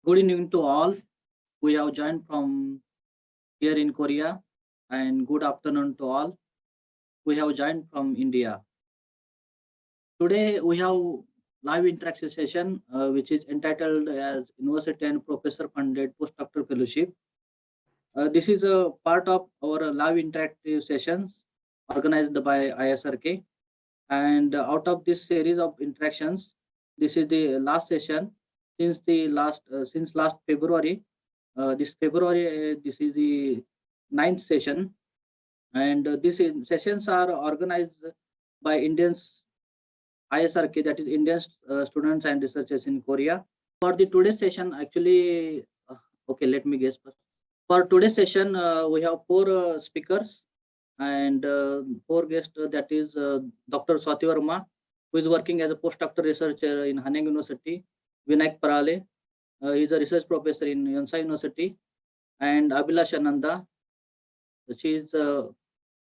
Good evening to all. We have joined from here in Korea, and good afternoon to all. We have joined from India. Today we have live interaction session, which is entitled as University and Professor Funded Postdoctoral Fellowship. This is a part of our live interactive sessions organized by ISRK. And out of this series of interactions, this is the last session since last February. This February, this is the ninth session, and sessions are organized by Indians ISRK, that is Indian students and researchers in Korea. For the today's session, actually, okay, let me guess first. For today's session, we have four speakers and four guests. That is Dr. Swati Verma, who is working as a postdoctoral researcher in Hanyang University. Vinayak Parale, he is a research professor in Yonsei University, and Abhilash Ananda, she is a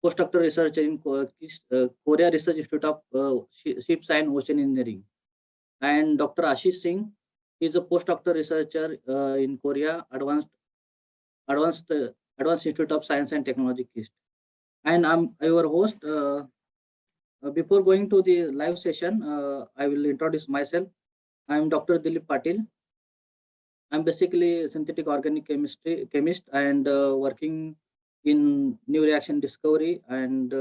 postdoctoral researcher in Korea Research Institute of Ships and Ocean Engineering, and Dr. Ashish Singh, he is a postdoctoral researcher in Korea Advanced Institute of Science and Technology, KIST. And I'm your host. Before going to the live session, I will introduce myself. I'm Dr. Dilip Patil. I'm basically a synthetic organic chemist and working in new reaction discovery and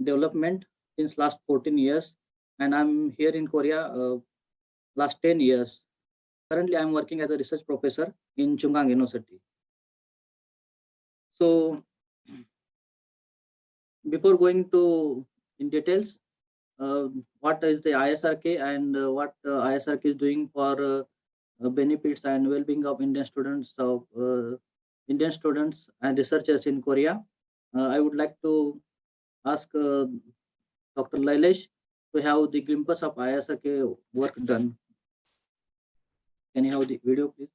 development since last 14 years. And I'm here in Korea last 10 years. Currently, I'm working as a research professor in Chunggang University. So before going to in details, what is the ISRK and what ISRK is doing for benefits and well-being of Indian students and researchers in Korea. I would like to ask Dr. Lailesh to have the glimpse of ISRK work done. Can you have the video, please?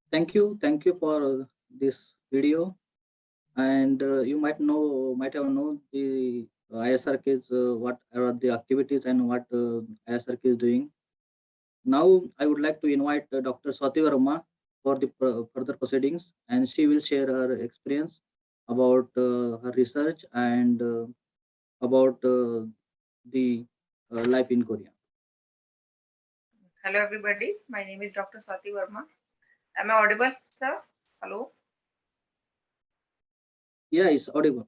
Thank you for this video. And you might have known the ISRK's what are the activities and what ISRK is doing. Now, I would like to invite Dr. Swati Verma for the further proceedings, and she will share her experience about her research and about the life in Korea. Hello everybody, my name is Dr. Swati Verma. Am I audible, sir? Hello? Yeah, it's audible.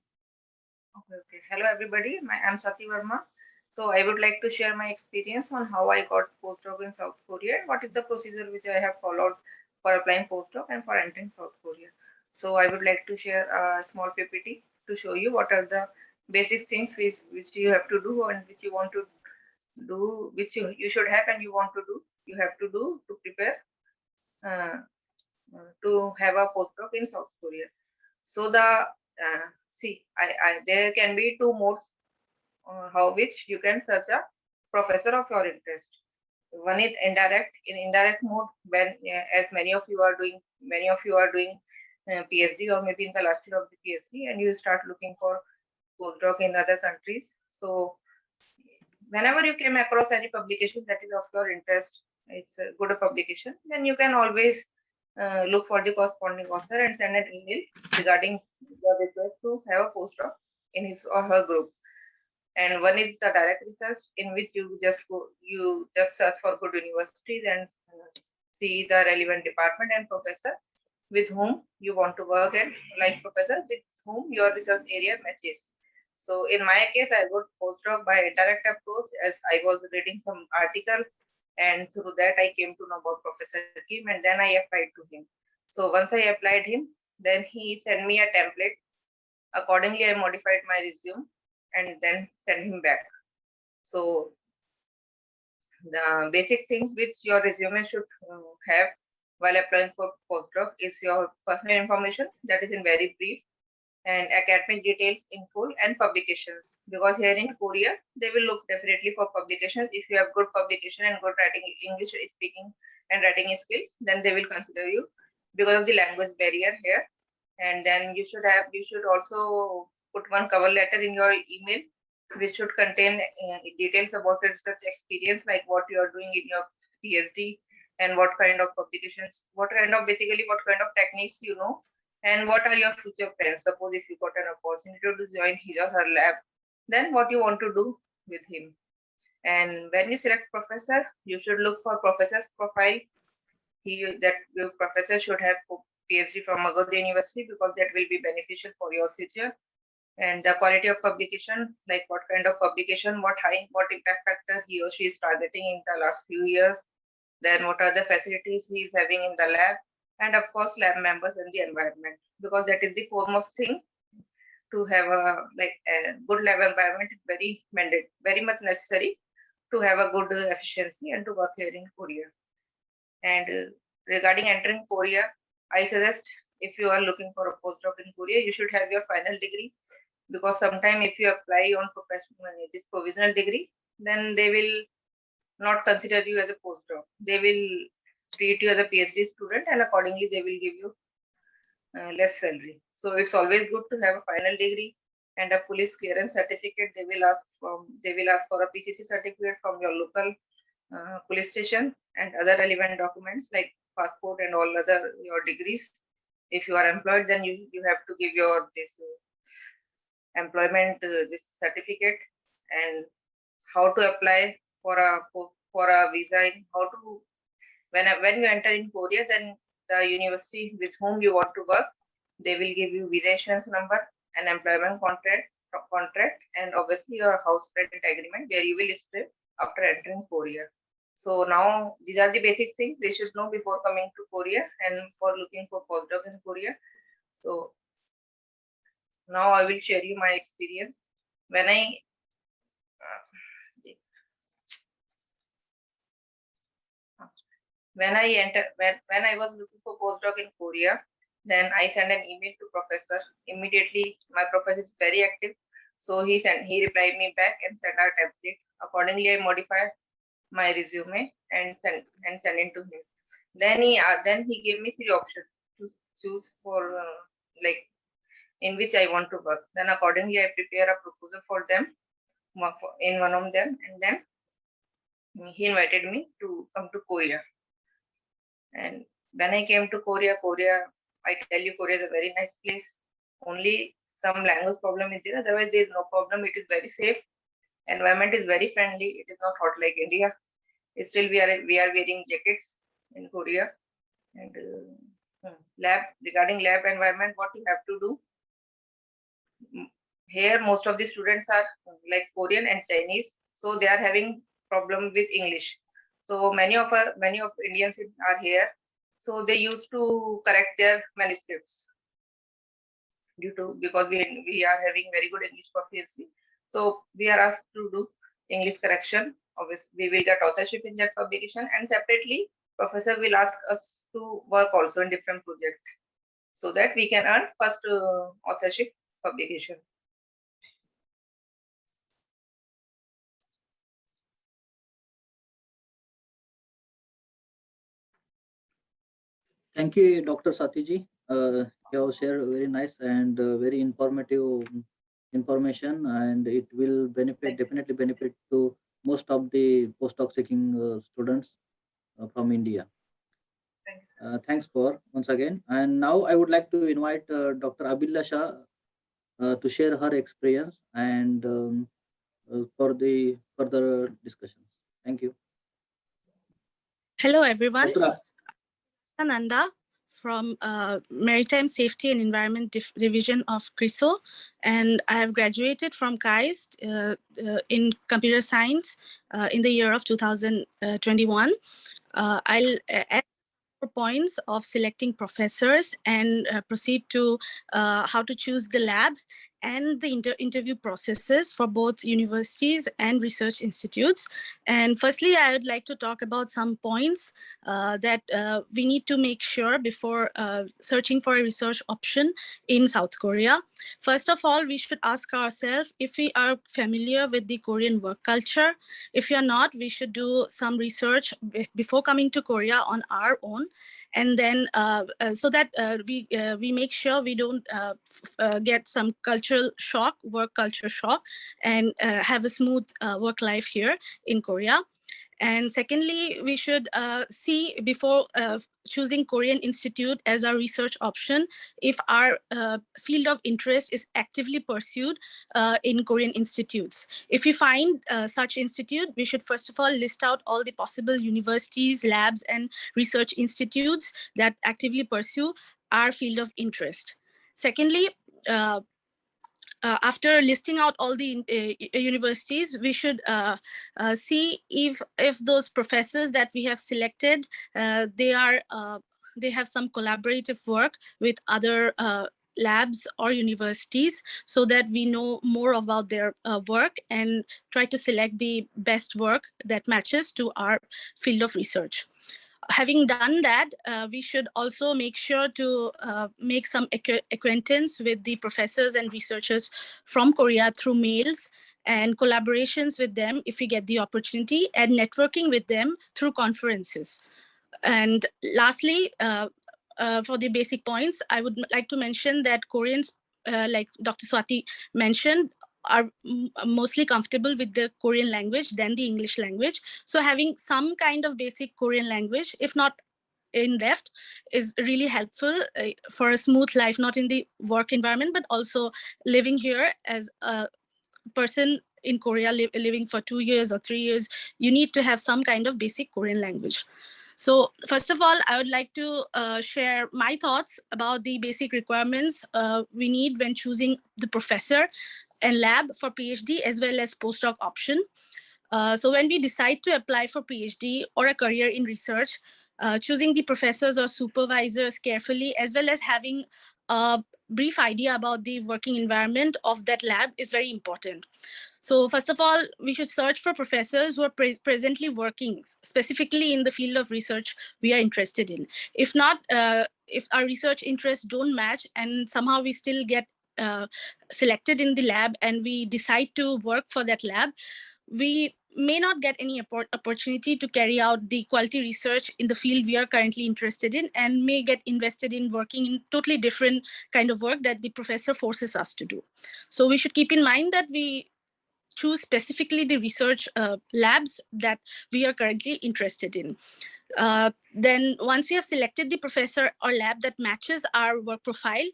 Okay. Hello everybody, I'm Swati Verma. So I would like to share my experience on how I got postdoc in South Korea and what is the procedure which I have followed for applying postdoc and for entering South Korea. So I would like to share a small PPT to show you what are the basic things which you have to do and which you want to do, which you should have and you want to do, you have to do to prepare uh, to have a postdoc in South Korea. So there can be two modes how which you can search a professor of your interest. One is indirect. In indirect mode, when as many of you are doing PhD or maybe in the last year of the PhD, and you start looking for postdoc in other countries. So whenever you came across any publication that is of your interest, it's a good publication, then you can always look for the corresponding author and send an email regarding your request to have a postdoc in his or her group. And one is the direct research, in which you just search for good universities and see the relevant department and professor with whom you want to work, and like professor with whom your research area matches. So in my case, I got postdoc by direct approach, as I was reading some article, and through that I came to know about Professor Kim, and then I applied to him. So once I applied him, then he sent me a template. Accordingly, I modified my resume and then sent him back. So the basic things which your resume should have while applying for postdoc is your personal information, that is in very brief, and academic details in full, and publications. Because here in Korea, they will look definitely for publications. If you have good publication and good writing, English speaking and writing skills, then they will consider you because of the language barrier here. And then you should also put one cover letter in your email, which should contain details about your research experience, like what you are doing in your PhD and what kind of publications, what kind of techniques you know, and what are your future plans. Suppose if you got an opportunity to join his or her lab, then what you want to do with him. And when you select professor, you should look for professor's profile. That your professor should have PhD from a good university, because that will be beneficial for your future. And the quality of publication, like what kind of publication, what impact factor he or she is targeting in the last few years. Then what are the facilities he is having in the lab, and of course lab members and the environment, because that is the foremost thing. To have a good lab environment is very much necessary to have a good efficiency and to work here in Korea. And regarding entering Korea, I suggest, if you are looking for a postdoc in Korea, you should have your final degree, because sometime if you apply on this provisional degree, then they will not consider you as a postdoc. They will treat you as a PhD student, and accordingly they will give you less salary. So it's always good to have a final degree and a police clearance certificate. They will ask for a PCC certificate from your local police station, and other relevant documents like passport and all other your degrees. If you are employed, then you have to give your this employment this certificate, and how to apply for a visa, how to when you enter in Korea, then the university with whom you want to work, they will give you visa issuance number, an employment contract, and obviously your house rent agreement where you will stay after entering Korea. So now these are the basic things they should know before coming to Korea and for looking for postdoc in Korea. So now I will share you my experience. When I when I was looking for postdoc in Korea, then I sent an email to professor. Immediately, my professor is very active, so he replied me back and sent our template. Accordingly, I modified my resume and send it to him. Then he gave me three options to choose for, like in which I want to work. Then accordingly, I prepare a proposal for them, in one of them, and then he invited me to come to Korea. And when I came to Korea, I tell you, Korea is a very nice place. Only some language problem is there. Otherwise, there is no problem. It is very safe. Environment is very friendly. It is not hot like India. Still, we are wearing jackets in Korea. And lab, regarding lab environment, what you have to do here, most of the students are like Korean and Chinese, so they are having problem with English. So many of Indians are here, so they used to correct their manuscripts because we are having very good English proficiency. So we are asked to do English correction. Obviously, we will get authorship in that publication, and separately, professor will ask us to work also in different projects so that we can earn first authorship publication. Thank you, Dr. Satiji. You have shared very nice and very informative information, and it will definitely benefit to most of the postdoc seeking students from India. Thanks. Thanks for once again. And now I would like to invite Dr. Abilla Shah to share her experience and for the further discussions. Thank you. Hello, everyone. Dr. Ananda from Maritime Safety and Environment Division of CRISO, and I have graduated from KAIST in computer science in the year of 2021. I'll add points of selecting professors and proceed to how to choose the lab and the interview processes for both universities and research institutes. And firstly, I would like to talk about some points that we need to make sure before searching for a research option in South Korea. First of all, we should ask ourselves if we are familiar with the Korean work culture. If you're not, we should do some research before coming to Korea on our own. And then so that we make sure we don't get some work culture shock, and have a smooth work life here in Korea. And secondly, we should see before choosing Korean Institute as our research option, if our field of interest is actively pursued in Korean institutes. If we find such institute, we should first of all list out all the possible universities, labs, and research institutes that actively pursue our field of interest. Secondly, after listing out all the universities, we should see if those professors that we have selected, they have some collaborative work with other labs or universities, so that we know more about their work and try to select the best work that matches to our field of research. Having done that, we should also make sure to make some acquaintance with the professors and researchers from Korea through mails and collaborations with them if we get the opportunity, and networking with them through conferences. And lastly, for the basic points, I would like to mention that Koreans, like Dr. Swati mentioned, are mostly comfortable with the Korean language than the English language. So having some kind of basic Korean language, if not in depth, is really helpful for a smooth life, not in the work environment, but also living here as a person in Korea, living for 2 years or 3 years. You need to have some kind of basic Korean language. So first of all, I would like to share my thoughts about the basic requirements we need when choosing the professor and lab for PhD as well as postdoc option. So when we decide to apply for PhD or a career in research, choosing the professors or supervisors carefully, as well as having a brief idea about the working environment of that lab, is very important. So first of all, we should search for professors who are presently working specifically in the field of research we are interested in. If not, if our research interests don't match and somehow we still get selected in the lab and we decide to work for that lab, we may not get any opportunity to carry out the quality research in the field we are currently interested in, and may get invested in working in totally different kind of work that the professor forces us to do. So we should keep in mind that we choose specifically the research labs that we are currently interested in. Then once we have selected the professor or lab that matches our work profile,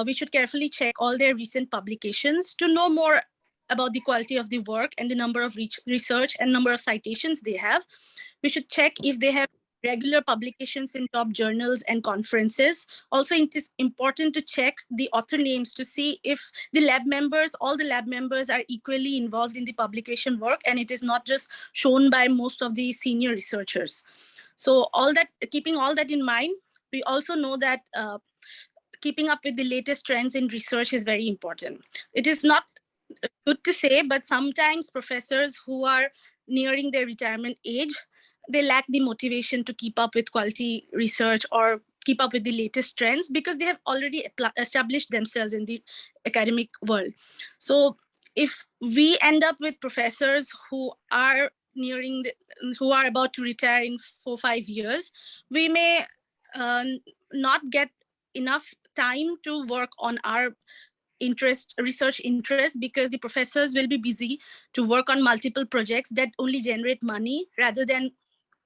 we should carefully check all their recent publications to know more about the quality of the work and the number of research and number of citations they have. We should check if they have regular publications in top journals and conferences. Also, it is important to check the author names to see if the lab members, all the lab members are equally involved in the publication work, and it is not just shown by most of the senior researchers. So keeping all that in mind, we also know that keeping up with the latest trends in research is very important. It is not good to say, but sometimes professors who are nearing their retirement age, they lack the motivation to keep up with quality research or keep up with the latest trends because they have already established themselves in the academic world. So if we end up with professors who are who are about to retire in 4-5 years, we may not get enough time to work on our research interest, because the professors will be busy to work on multiple projects that only generate money rather than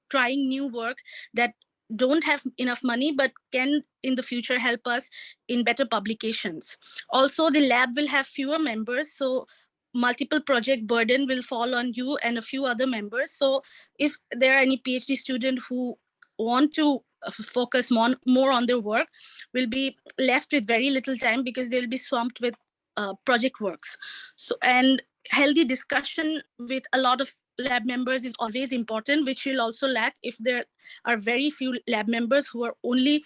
trying new work that don't have enough money but can in the future help us in better publications. Also, the lab will have fewer members, so multiple project burden will fall on you and a few other members. So if there are any PhD student who want to focus more on their work, will be left with very little time because they'll be swamped with project works. So, and healthy discussion with a lot of lab members is always important, which will also lack if there are very few lab members who are only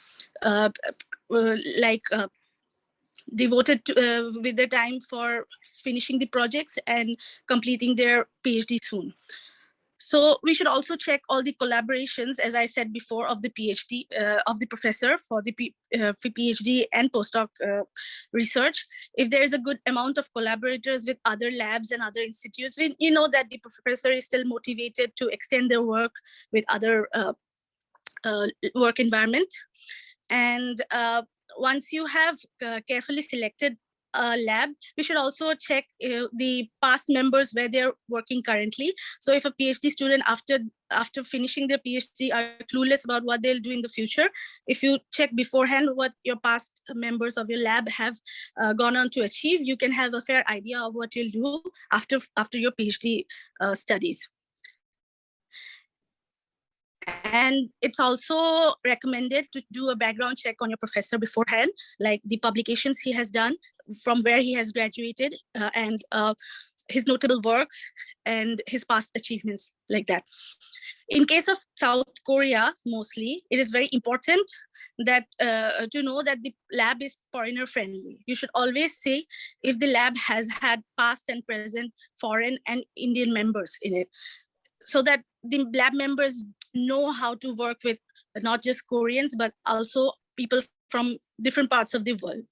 devoted to, with their time for finishing the projects and completing their PhD soon. So we should also check all the collaborations, as I said before, of the PhD, of the professor for the PhD and postdoc research. If there is a good amount of collaborators with other labs and other institutes, you know that the professor is still motivated to extend their work with other work environment. And once you have carefully selected a lab, we should also check the past members where they're working currently. So if a PhD student after finishing their PhD are clueless about what they'll do in the future, if you check beforehand what your past members of your lab have gone on to achieve, you can have a fair idea of what you'll do after your PhD studies. And it's also recommended to do a background check on your professor beforehand, like the publications he has done, from where he has graduated, and his notable works and his past achievements, like that. In case of South Korea, mostly, it is very important that to know that the lab is foreigner friendly. You should always say if the lab has had past and present foreign and Indian members in it, so that the lab members know how to work with not just Koreans, but also people from different parts of the world,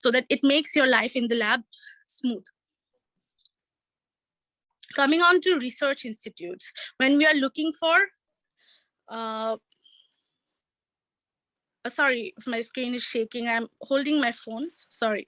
so that it makes your life in the lab smooth. Coming on to research institutes, when we are looking for, sorry if my screen is shaking, I'm holding my phone, sorry.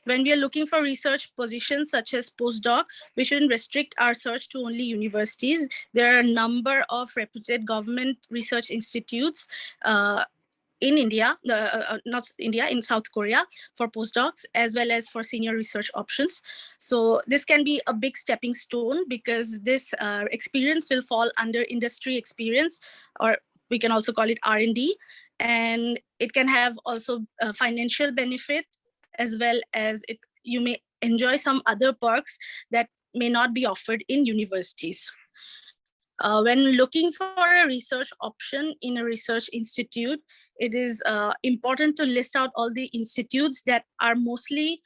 When we are looking for research positions such as postdoc, we shouldn't restrict our search to only universities. There are a number of reputed government research institutes in India, not India, in South Korea, for postdocs, as well as for senior research options. So this can be a big stepping stone, because this experience will fall under industry experience, or we can also call it R&D, and it can have also a financial benefit, as well as you may enjoy some other perks that may not be offered in universities. When looking for a research option in a research institute, it is important to list out all the institutes that are mostly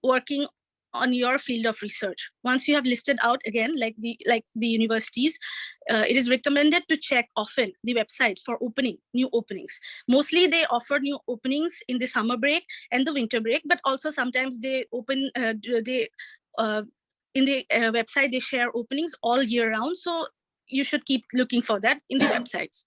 working on your field of research. Once you have listed out, again, like the universities, it is recommended to check often the website for new openings. Mostly they offer new openings in the summer break and the winter break, but also sometimes they in the website, they share openings all year round. So you should keep looking for that in the websites.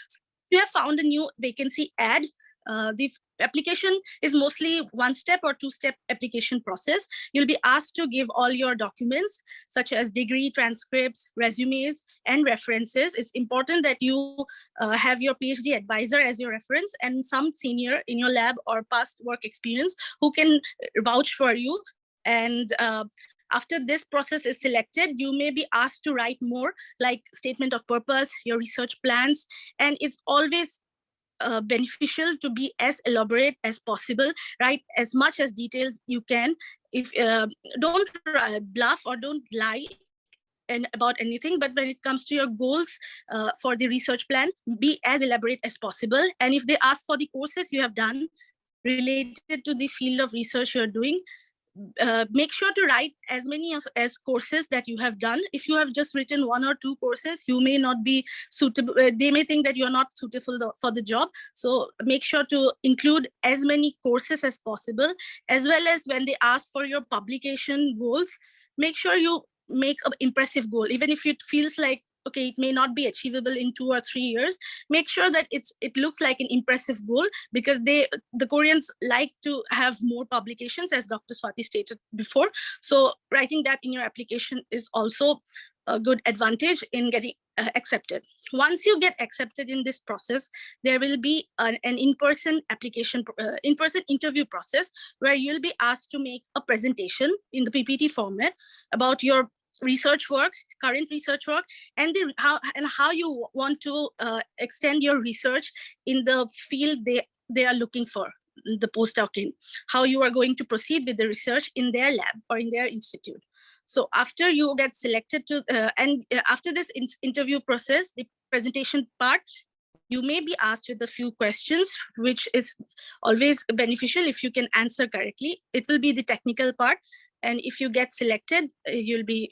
So if you have found a new vacancy ad, the application is mostly one-step or two-step application process. You'll be asked to give all your documents, such as degree, transcripts, resumes, and references. It's important that you have your PhD advisor as your reference and some senior in your lab or past work experience who can vouch for you. And after this process is selected, you may be asked to write more, like statement of purpose, your research plans, and it's always beneficial to be as elaborate as possible. Write as much as details you can. If don't bluff or don't lie and about anything, but when it comes to your goals for the research plan, be as elaborate as possible. And if they ask for the courses you have done related to the field of research you're doing, make sure to write as many as courses that you have done. If you have just written 1 or 2 courses, you may not be suitable. They may think that you're not suitable for the job. So make sure to include as many courses as possible, as well as when they ask for your publication goals, make sure you make an impressive goal. Even if it feels like, okay, it may not be achievable in 2 or 3 years, make sure that it looks like an impressive goal, because the Koreans like to have more publications, as Dr. Swati stated before. So writing that in your application is also a good advantage in getting accepted. Once you get accepted in this process, there will be an in-person application, in-person interview process, where you'll be asked to make a presentation in the PPT format about your research work, current research work, and how you want to extend your research in the field they are looking for the postdoc in, how you are going to proceed with the research in their lab or in their institute. So after you get selected to after this interview process, the presentation part, you may be asked with a few questions, which is always beneficial if you can answer correctly. It will be the technical part. And if you get selected, you'll be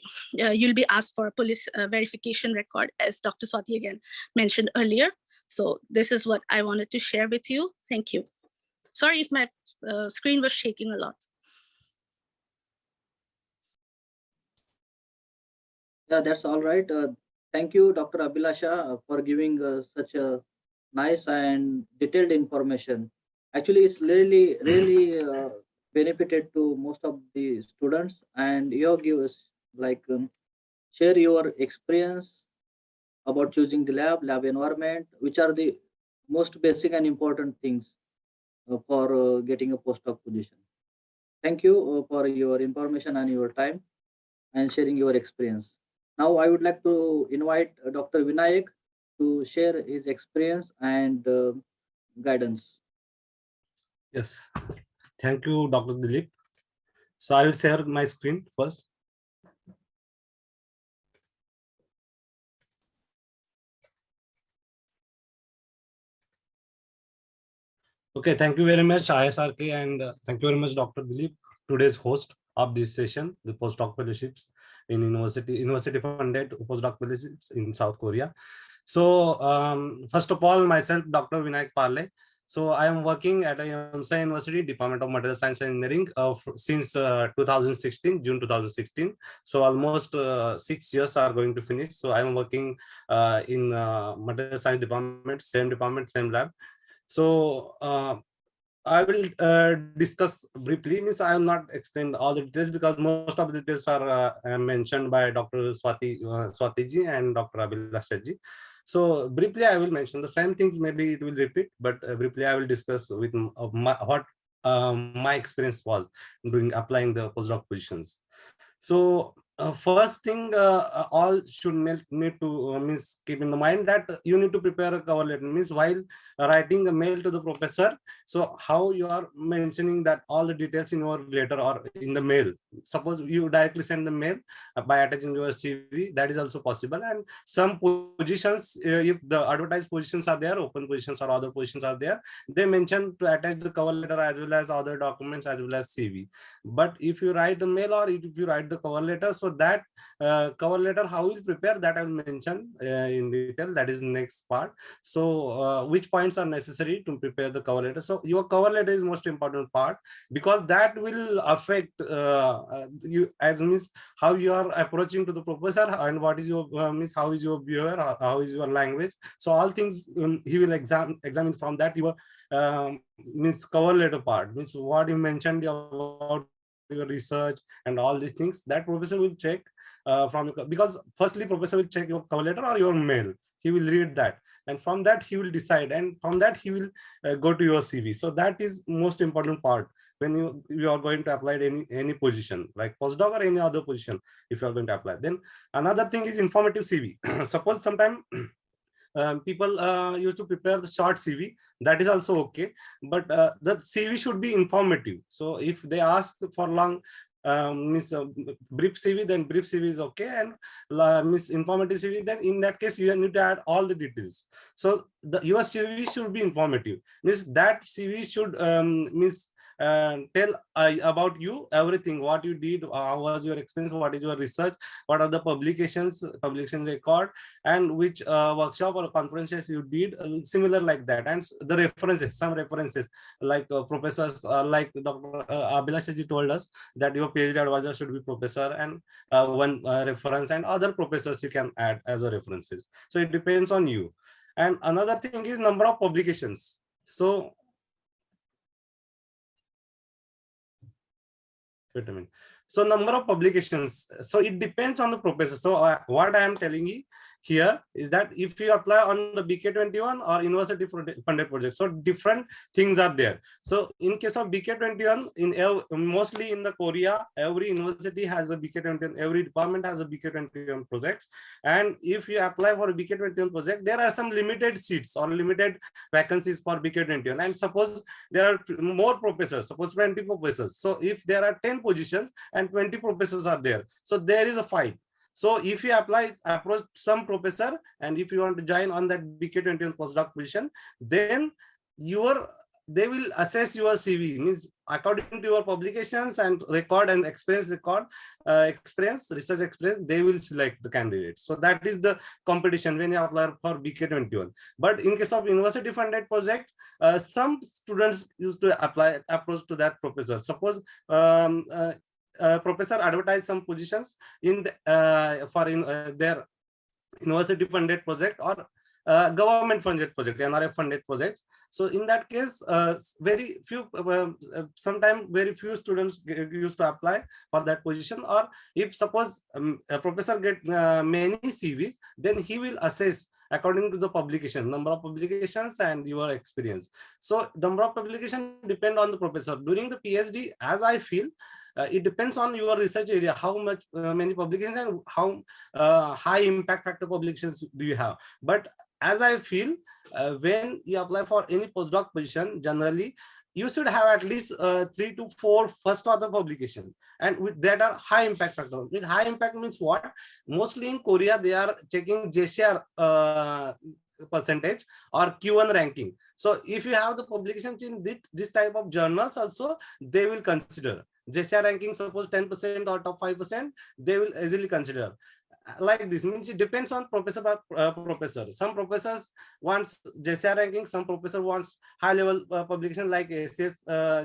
asked for a police verification record, as Dr. Swati again mentioned earlier. So this is what I wanted to share with you. Thank you. Sorry if my screen was shaking a lot. Yeah, that's all right. Thank you, Dr. Abhilasha, for giving such a nice and detailed information. Actually, it's really benefited to most of the students, and you give us like share your experience about choosing the lab environment, which are the most basic and important things for getting a postdoc position. Thank you for your information and your time and sharing your experience. Now, I would like to invite Dr. Vinayak to share his experience and guidance. Yes, thank you, Dr. Dilip. So I will share my screen first. Okay, thank you very much, ISRK, and thank you very much, Dr. Dilip, today's host of this session, the postdoc fellowships in university funded postdoc fellowships in South Korea. So first of all, myself, Dr. Vinayak Parle. So I am working at a Yonsei University, Department of Material Science and Engineering since 2016, June 2016. So almost 6 years are going to finish. So I am working in Material Science Department, same lab. So I will discuss briefly. Means I will not explain all the details because most of the details are mentioned by Dr. Swati ji and Dr. Abhilasha ji. So briefly, I will mention the same things. Maybe it will repeat, but briefly I will discuss with what my experience was during applying the postdoc positions. So first thing, all should need to means keep in the mind that you need to prepare a cover letter. Means while writing a mail to the professor, so how you are mentioning that all the details in your letter or in the mail. Suppose you directly send the mail by attaching your CV, that is also possible. And some positions, if the advertised positions are there, open positions or other positions are there, they mention to attach the cover letter as well as other documents as well as CV. But if you write a mail or if you write the cover letter, So that cover letter, how we'll prepare, that I will mention in detail. That is next part. So which points are necessary to prepare the cover letter? So your cover letter is most important part, because that will affect you, as means how you are approaching to the professor, and what is your means how is your behavior, how is your language. So all things he will examine from that. Your means cover letter part, means what you mentioned about your research and all these things, that professor will check because firstly professor will check your cover letter or your mail. He will read that, and from that he will decide, and from that he will go to your CV. So that is most important part when you are going to apply any position like postdoc or any other position. If you are going to apply, then another thing is informative CV. Suppose sometime people used to prepare the short CV, that is also okay, but the CV should be informative. So if they ask for long means brief CV, then brief CV is okay, and means informative CV, then in that case you need to add all the details. So your CV should be informative, means that CV should means tell about you everything, what you did, how was your experience, what is your research, what are the publication record, and which workshop or conferences you did, similar like that. And the references, some references like professors like Dr. Abhilashaji told us that your PhD advisor should be professor, and one reference, and other professors you can add as a references. So it depends on you. And another thing is number of publications. So wait a minute. So number of publications, so it depends on the professor. So what I am telling you here is that if you apply on the BK21 or university funded project, so different things are there. So in case of BK21, mostly in the Korea, every university has a BK21, every department has a BK21 project. And if you apply for a BK21 project, there are some limited seats or limited vacancies for BK21. And suppose there are more professors, suppose 20 professors. So if there are 10 positions and 20 professors are there, so there is a fight. So if you approach some professor, and if you want to join on that BK21 postdoc position, then they will assess your CV, means according to your publications and record and research experience, they will select the candidate. So that is the competition when you apply for BK21. But in case of university funded project, some students used to approach to that professor. Suppose professor advertise some positions in their university funded project or government funded project, NRF funded projects. So in that case, very few, sometimes very few students used to apply for that position. Or if suppose a professor get many CVs, then he will assess according to the publication, number of publications and your experience. So number of publication depend on the professor. During the PhD, as I feel, it depends on your research area, how much many publications and how high impact factor publications do you have. But as I feel, when you apply for any postdoc position, generally you should have at least 3 to 4 first author publication, and with that are high impact factor. With high impact means what? Mostly in Korea they are checking JCR percentage or Q1 ranking. So if you have the publications in this type of journals also, they will consider JCR ranking. Suppose 10% or top 5%, they will easily consider. Like this, means it depends on professor by professor. Some professors wants JCR ranking, some professor wants high level publication like SS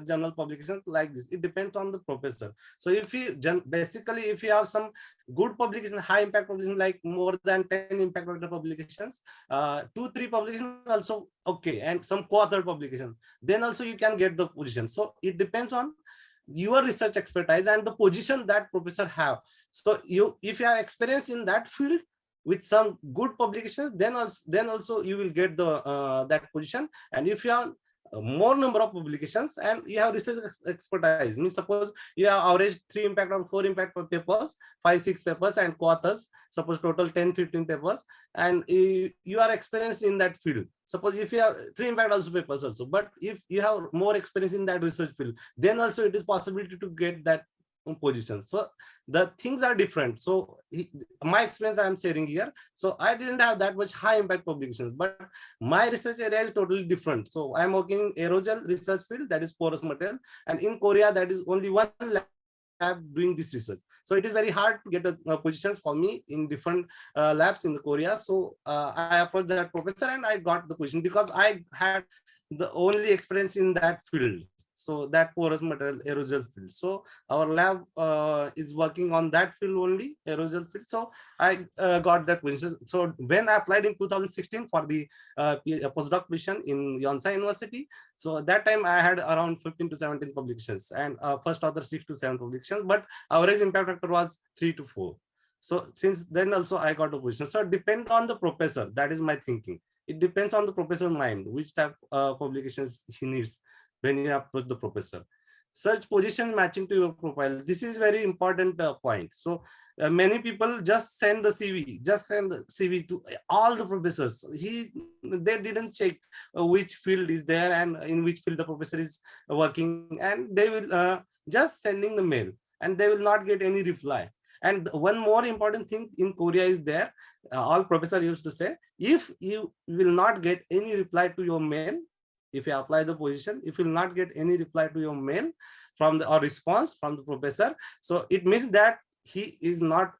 journal publications, like this. It depends on the professor. So if you basically if you have some good publication, high impact publication, like more than 10 impact publications, 2-3 publications also okay, and some co-authored publication, then also you can get the position. So it depends on your research expertise and the position that professor have. So if you have experience in that field with some good publications, then also you will get the that position. And if you have more number of publications and you have research expertise, means suppose you have average 3 impact or 4 impact papers, 5-6 papers and co-authors, suppose total 10-15 papers, and you are experienced in that field. Suppose if you have 3 impact also papers also, but if you have more experience in that research field, then also it is possibility to get that position. So the things are different. So my experience I am sharing here. So I didn't have that much high impact publications, but my research area is totally different. So I am working in aerogel research field, that is porous material, and in Korea that is only one lab lab doing this research. So it is very hard to get positions for me in different labs in the Korea. So I approached that professor and I got the position because I had the only experience in that field. So that porous material aerosol field. So our lab is working on that field only, aerosol field. So I got that position. So when I applied in 2016 for the postdoc position in Yonsei University, so that time I had around 15 to 17 publications and first author 6 to 7 publications, but average impact factor was 3 to 4. So since then also I got a position. So depend on the professor. That is my thinking. It depends on the professor mind, which type publications he needs when you approach the professor. Search position matching to your profile. This is very important point. So many people just send the CV to all the professors. They didn't check which field is there and in which field the professor is working, and they will just sending the mail and they will not get any reply. And one more important thing in Korea is there, all professor used to say, if you will not get any reply to your mail, if you apply the position, if you will not get any reply to your mail from the or response from the professor, so it means that he is not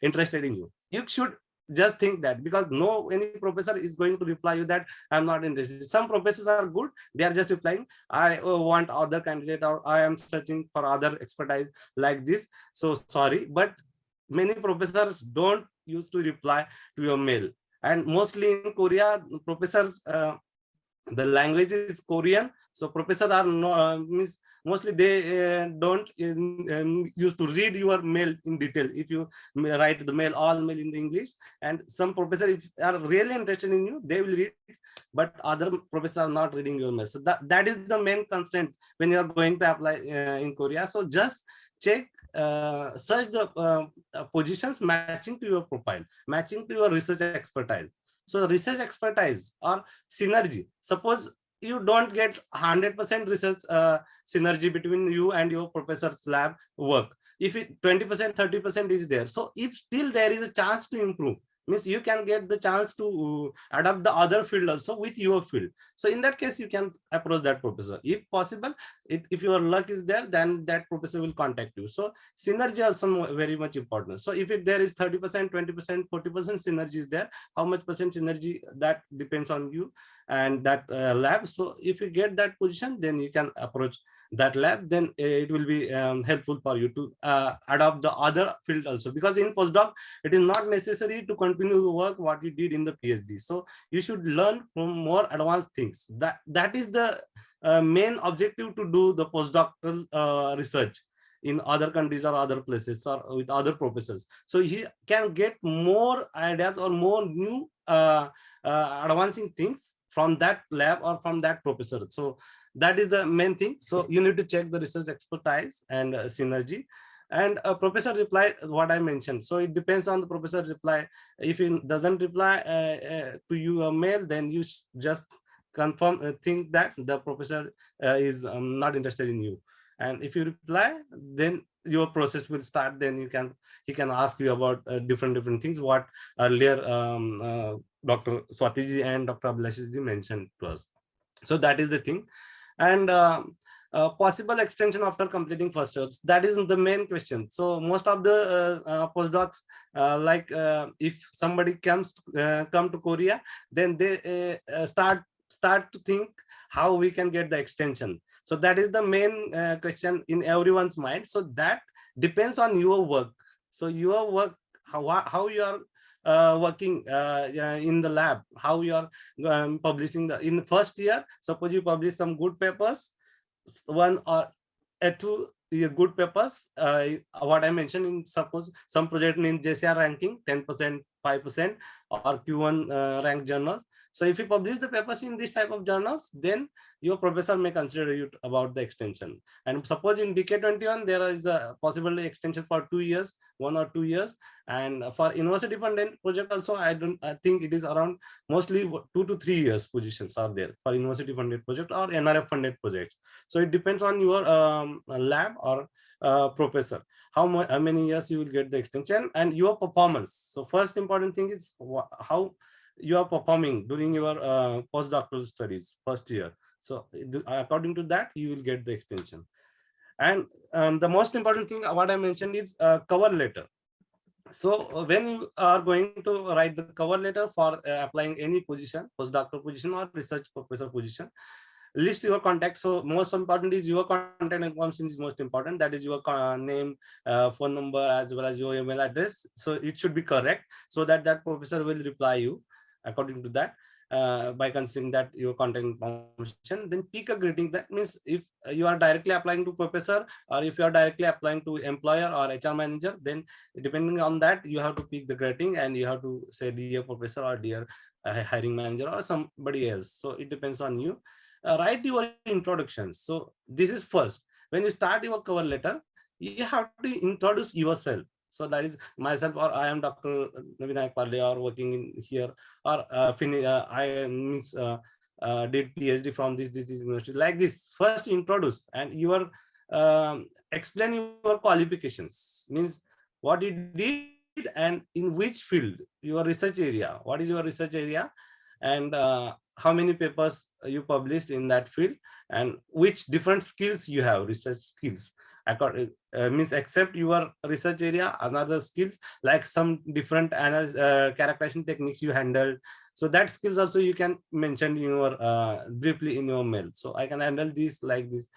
interested in you. You should just think that, because no any professor is going to reply you that I'm not interested. Some professors are good, they are just replying, I want other candidate, or I am searching for other expertise like this, so sorry. But many professors don't used to reply to your mail, and mostly in Korea professors the language is Korean, so professors are no means mostly they don't used to read your mail in detail. If you write the mail, all mail in the English, and some professors if are really interested in you, they will read, but other professors are not reading your mail. So that is the main constraint when you are going to apply in Korea. So just check, search the positions matching to your profile, matching to your research expertise. So research expertise or synergy. Suppose you don't get 100% research synergy between you and your professor's lab work. If it 20%, 30% is there. So if still there is a chance to improve, means you can get the chance to adapt the other field also with your field. So in that case, you can approach that professor. If possible, if your luck is there, then that professor will contact you. So synergy also very much important. So if there is 30%, 20%, 40% synergy is there, how much percent synergy, that depends on you and that lab. So if you get that position, then you can approach that lab, then it will be helpful for you to adopt the other field also, because in postdoc it is not necessary to continue the work what you did in the PhD. So you should learn from more advanced things. That is the main objective to do the postdoctoral research in other countries or other places or with other professors. So he can get more ideas or more new advancing things from that lab or from that professor. So that is the main thing. So you need to check the research expertise and synergy. And a professor reply what I mentioned. So it depends on the professor's reply. If he doesn't reply to you a mail, then you just confirm, think that the professor is not interested in you. And if you reply, then your process will start. Then he can ask you about different things what earlier Dr. Swatiji and Dr. Abhilashiji mentioned to us. So that is the thing. And possible extension after completing first years, that is the main question. So most of the postdocs, if somebody come to Korea, then they start to think how we can get the extension. So that is the main question in everyone's mind. So that depends on your work. So your work, how you are working in the lab, how you are publishing in the first year. Suppose you publish some good papers, one or two good papers, what I mentioned, in suppose some project in JCR ranking 10%, 5%, or Q1 ranked journals. So if you publish the papers in this type of journals, then your professor may consider you about the extension. And suppose in BK21 there is a possible extension for 2 years, 1 or 2 years. And for university funded project also, I think it is around mostly 2 to 3 years positions are there for university funded project or NRF funded projects. So it depends on your lab or professor, how many years you will get the extension and your performance. So first important thing is how you are performing during your postdoctoral studies first year. So according to that, you will get the extension. And the most important thing what I mentioned is cover letter. So when you are going to write the cover letter for applying any position, postdoctoral position or research professor position, list your contact. So most important is your contact information is most important. That is your name, phone number, as well as your email address. So it should be correct, so that that professor will reply you according to that. By considering that your contact information, then pick a grading. That means if you are directly applying to professor, or if you are directly applying to employer or HR manager, then depending on that you have to pick the grading, and you have to say dear professor or dear hiring manager or somebody else. So it depends on you. Write your introductions. So this is first. When you start your cover letter, you have to introduce yourself. So that is myself, or I am Dr. Vinayak Parle, or working in here, or I means did PhD from this university. Like this, first introduce, and you are explain your qualifications, means what you did and in which field, your research area, what is your research area, and how many papers you published in that field, and which different skills you have, research skills. Means except your research area, another skills, like some different characterization techniques you handled. So that skills also you can mention in your briefly in your mail. So I can handle this like this.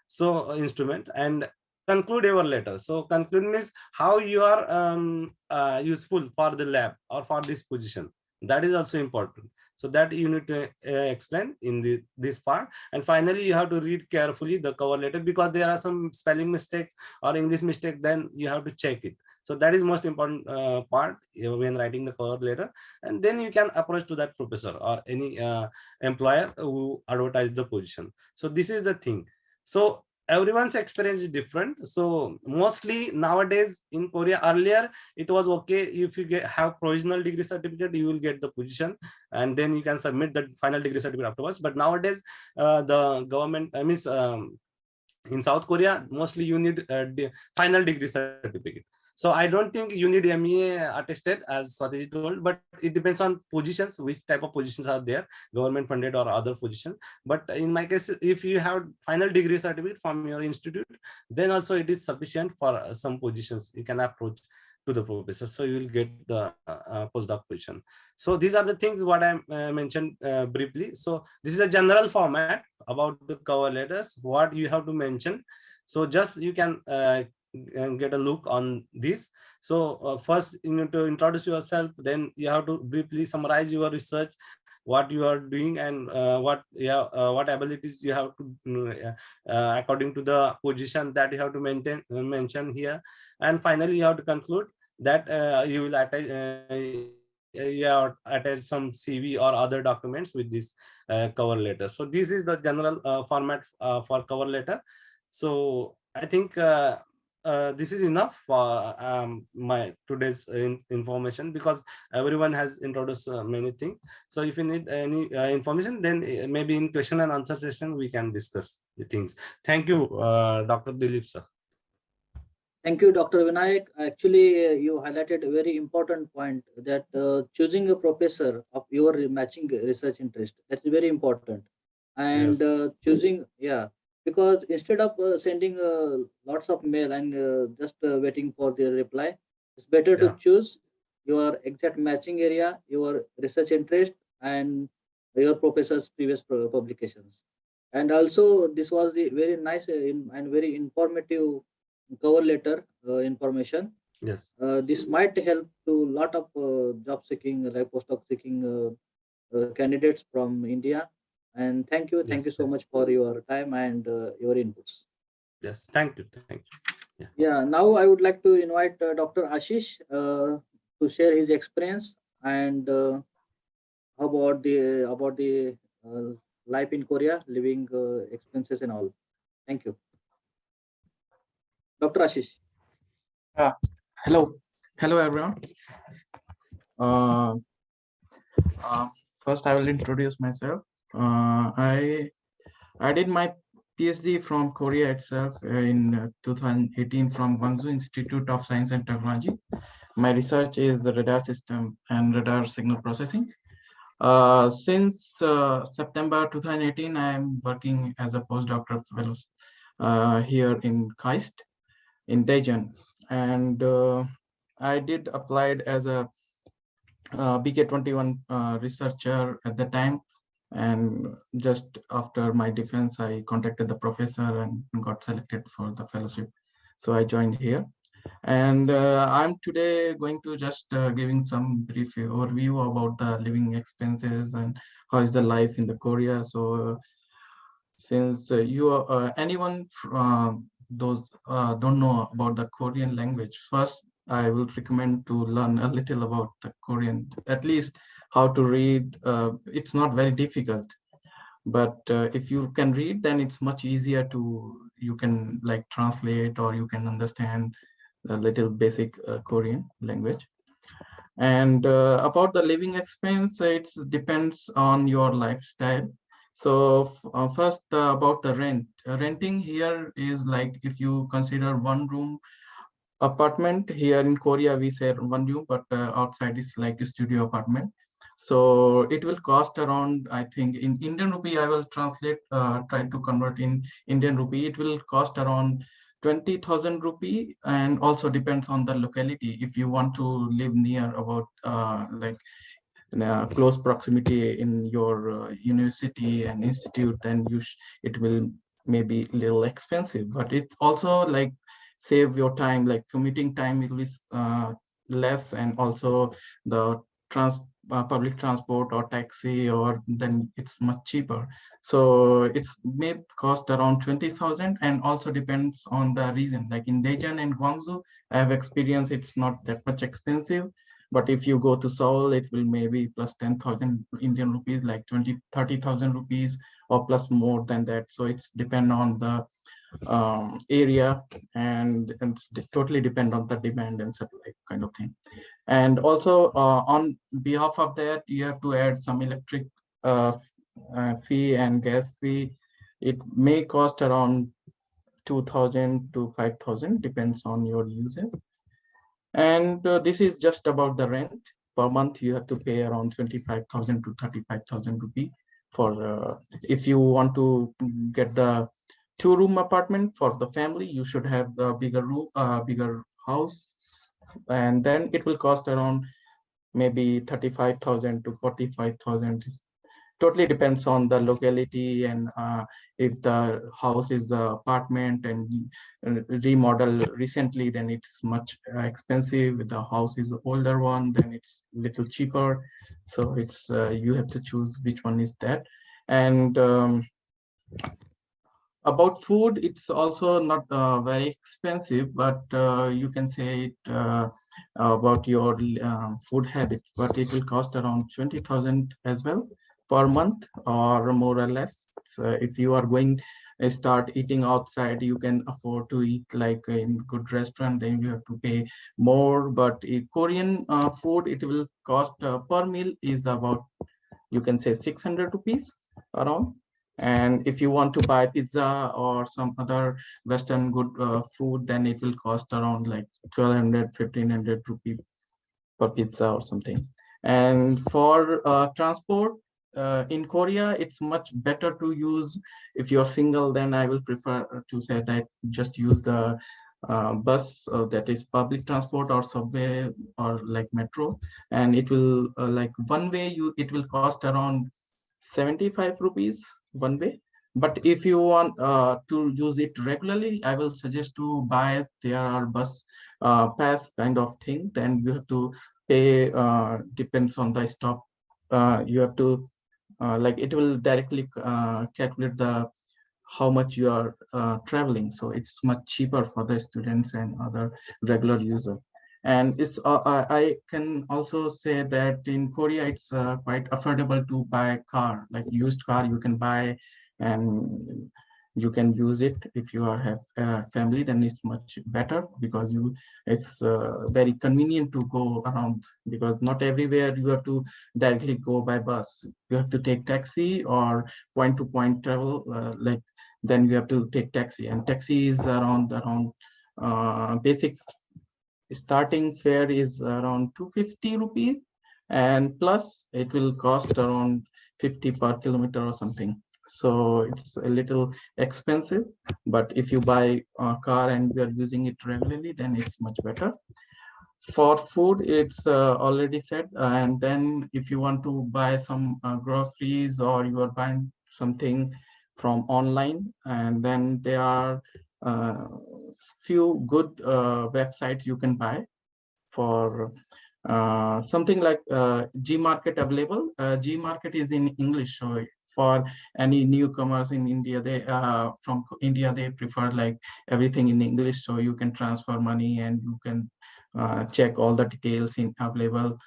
So instrument, and conclude your letter. So conclude means how you are useful for the lab or for this position. That is also important. So that you need to explain in this part. And finally, you have to read carefully the cover letter, because there are some spelling mistakes or English mistake. Then you have to check it. So that is most important part when writing the cover letter. And then you can approach to that professor or any employer who advertise the position. So this is the thing. So everyone's experience is different. So mostly nowadays in Korea, earlier it was okay, if you have provisional degree certificate, you will get the position, and then you can submit the final degree certificate afterwards. But nowadays the government, I mean, in South Korea, mostly you need final degree certificate. So I don't think you need MEA attested, as Swati told, but it depends on positions, which type of positions are there, government funded or other position. But in my case, if you have final degree certificate from your institute, then also it is sufficient for some positions. You can approach to the professor, so you will get the postdoc position. So these are the things what I mentioned briefly. So this is a general format about the cover letters, what you have to mention. So just you can get a look on this. So first you need to introduce yourself, then you have to briefly summarize your research, what you are doing, and what abilities you have to according to the position that you have to mention here. And finally you have to conclude that you will attach some CV or other documents with this cover letter. So this is the general format for cover letter. So I think this is enough for my today's information, because everyone has introduced many things. So if you need any information, then maybe in question and answer session we can discuss the things. Thank you, Dr. Dilip sir. Thank you, Dr. Vinayak. Actually, you highlighted a very important point, that choosing a professor of your matching research interest, that's very important. And Yes. choosing, yeah, because instead of sending lots of mail and just waiting for the reply, it's better to Yeah. choose your exact matching area, your research interest, and your professor's previous publications. And also, this was the very nice and very informative cover letter information. Yes. This might help to lot of job seeking, like postdoc seeking candidates from India. And thank Yes. you so much for your time and your inputs. Yes. Thank you. Thank you. Yeah. Yeah, now I would like to invite Dr. Ashish to share his experience and about the life in Korea, living expenses and all. Thank you, Dr. Ashish. Uh, hello everyone. Uh, First, I will introduce myself. I did my PhD from Korea itself in 2018 from Gwangju Institute of Science and Technology. My research is the radar system and radar signal processing. Since September 2018, I am working as a postdoctoral fellow here in KAIST in Daejeon. And I did applied as a BK21 researcher at the time. And just after my defense, I contacted the professor and got selected for the fellowship. So I joined here. And I'm today going to just giving some brief overview about the living expenses and how is the life in the Korea. So since you are anyone those don't know about the Korean language, first I will recommend to learn a little about the Korean, at least how to read. It's not very difficult, but if you can read, then it's much easier to, you can like translate or you can understand a little basic Korean language. And about the living expense, it depends on your lifestyle. So first about the rent. Renting here is like, if you consider one room apartment, here in Korea we say one room, but outside is like a studio apartment. So it will cost around, I think in Indian rupee, I will translate, try to convert in Indian rupee. It will cost around 20,000 rupee, and also depends on the locality. If you want to live near about like in a close proximity in your university and institute, then it will maybe a little expensive, but it's also like save your time, like commuting time will be less, and also the trans public transport or taxi, or then it's much cheaper. So it's may cost around 20,000, and also depends on the region. Like in Daejeon and Gwangju, I have experience it's not that much expensive. But if you go to Seoul, it will maybe plus 10,000 Indian rupees, like 30,000 rupees, or plus more than that. So it's depend on the area, and totally depend on the demand and supply kind of thing. And also on behalf of that, you have to add some electric fee and gas fee. It may cost around 2,000 to 5,000, depends on your usage. And this is just about the rent. Per month, you have to pay around 25,000 to 35,000 rupee for if you want to get the 2-room apartment for the family. You should have the bigger room, bigger house, and then it will cost around maybe 35,000 to 45,000. Totally depends on the locality, and if the house is an apartment and remodel recently, then it's much expensive. If the house is an older one, then it's little cheaper. So it's you have to choose which one is that. And about food, it's also not very expensive, but you can say it about your food habits, but it will cost around 20,000 as well per month, or more or less. So if you are going start eating outside, you can afford to eat like in good restaurant, then you have to pay more. But Korean food, it will cost per meal is about, you can say 600 rupees around. And if you want to buy pizza or some other Western good food, then it will cost around like 1,200, 1,500 rupees per pizza or something. And for transport in Korea, it's much better to use, if you're single, then I will prefer to say that just use the bus, that is public transport, or subway, or like metro. And it will like one way, it will cost around 75 rupees one way. But if you want to use it regularly, I will suggest to buy, there are bus pass kind of thing. Then you have to pay, depends on the stop. You have to like, it will directly calculate the how much you are traveling. So it's much cheaper for the students and other regular user. And it's I can also say that in Korea, it's quite affordable to buy a car, like used car you can buy, and you can use it. If you have a family, then it's much better, because it's very convenient to go around, because not everywhere you have to directly go by bus. You have to take taxi or point to point travel, like then you have to take taxi, and taxi is around basic starting fare is around 250 rupees, and plus it will cost around 50 per kilometer or something. So it's a little expensive, but if you buy a car and you are using it regularly, then it's much better. For food, it's already said. And then if you want to buy some groceries, or you are buying something from online, and then there are few good websites you can buy for something like Gmarket available. Gmarket is in English, so for any newcomers in India, they from India, they prefer like everything in English, so you can transfer money and you can check all the details in available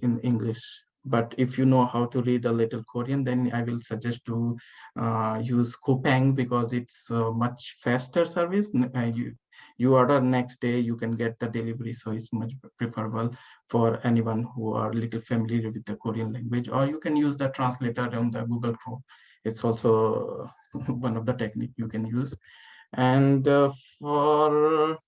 in English. But if you know how to read a little Korean, then I will suggest to use Coupang, because it's a much faster service. You order next day, you can get the delivery, so it's much preferable for anyone who are little familiar with the Korean language. Or you can use the translator on the Google Chrome. It's also one of the technique you can use. And for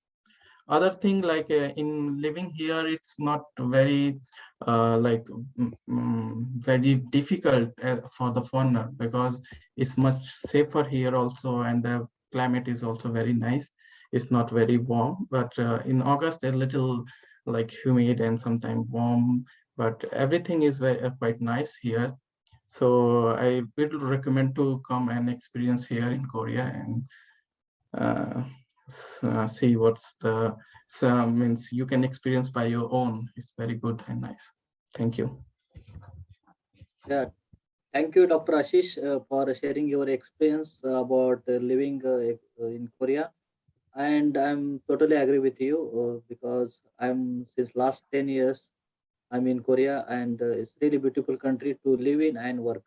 other thing, like in living here, it's not very very difficult for the foreigner, because it's much safer here also, and the climate is also very nice. It's not very warm, but in August a little like humid and sometimes warm, but everything is very quite nice here. So I would recommend to come and experience here in Korea, and uh, see what's the means you can experience by your own. It's very good and nice. Thank you. Yeah, thank you, Dr. Ashish, for sharing your experience about living in Korea. And I'm totally agree with you because I'm since last 10 years I'm in Korea, and it's really beautiful country to live in and work.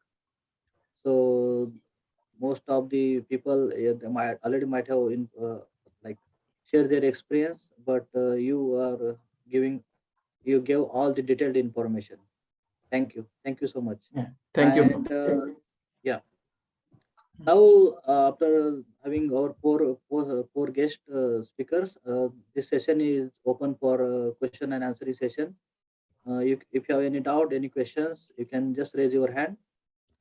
So most of the people they might have like share their experience, but you are giving you gave all the detailed information. Thank you so much. Yeah. Thank you. And yeah, now after having our four guest speakers, this session is open for question and answering session. If you have any doubt, any questions, you can just raise your hand.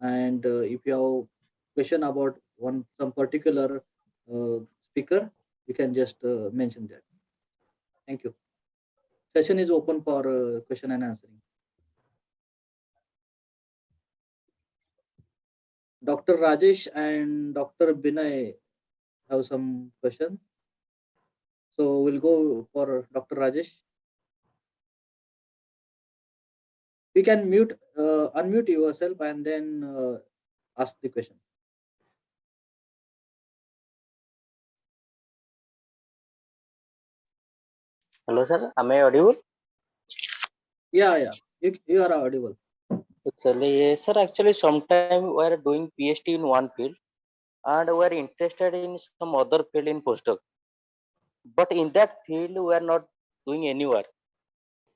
And if you have question about some particular speaker, you can just mention that. Thank you. Session is open for question and answering. Dr. Rajesh and Dr. Binay have some question. So we'll go for Dr. Rajesh. You can unmute yourself and then ask the question. Hello, sir. Am I audible? Yeah. You are audible. Actually, sir, actually, sometime we are doing PhD in one field and we are interested in some other field in postdoc. But in that field, we are not doing any work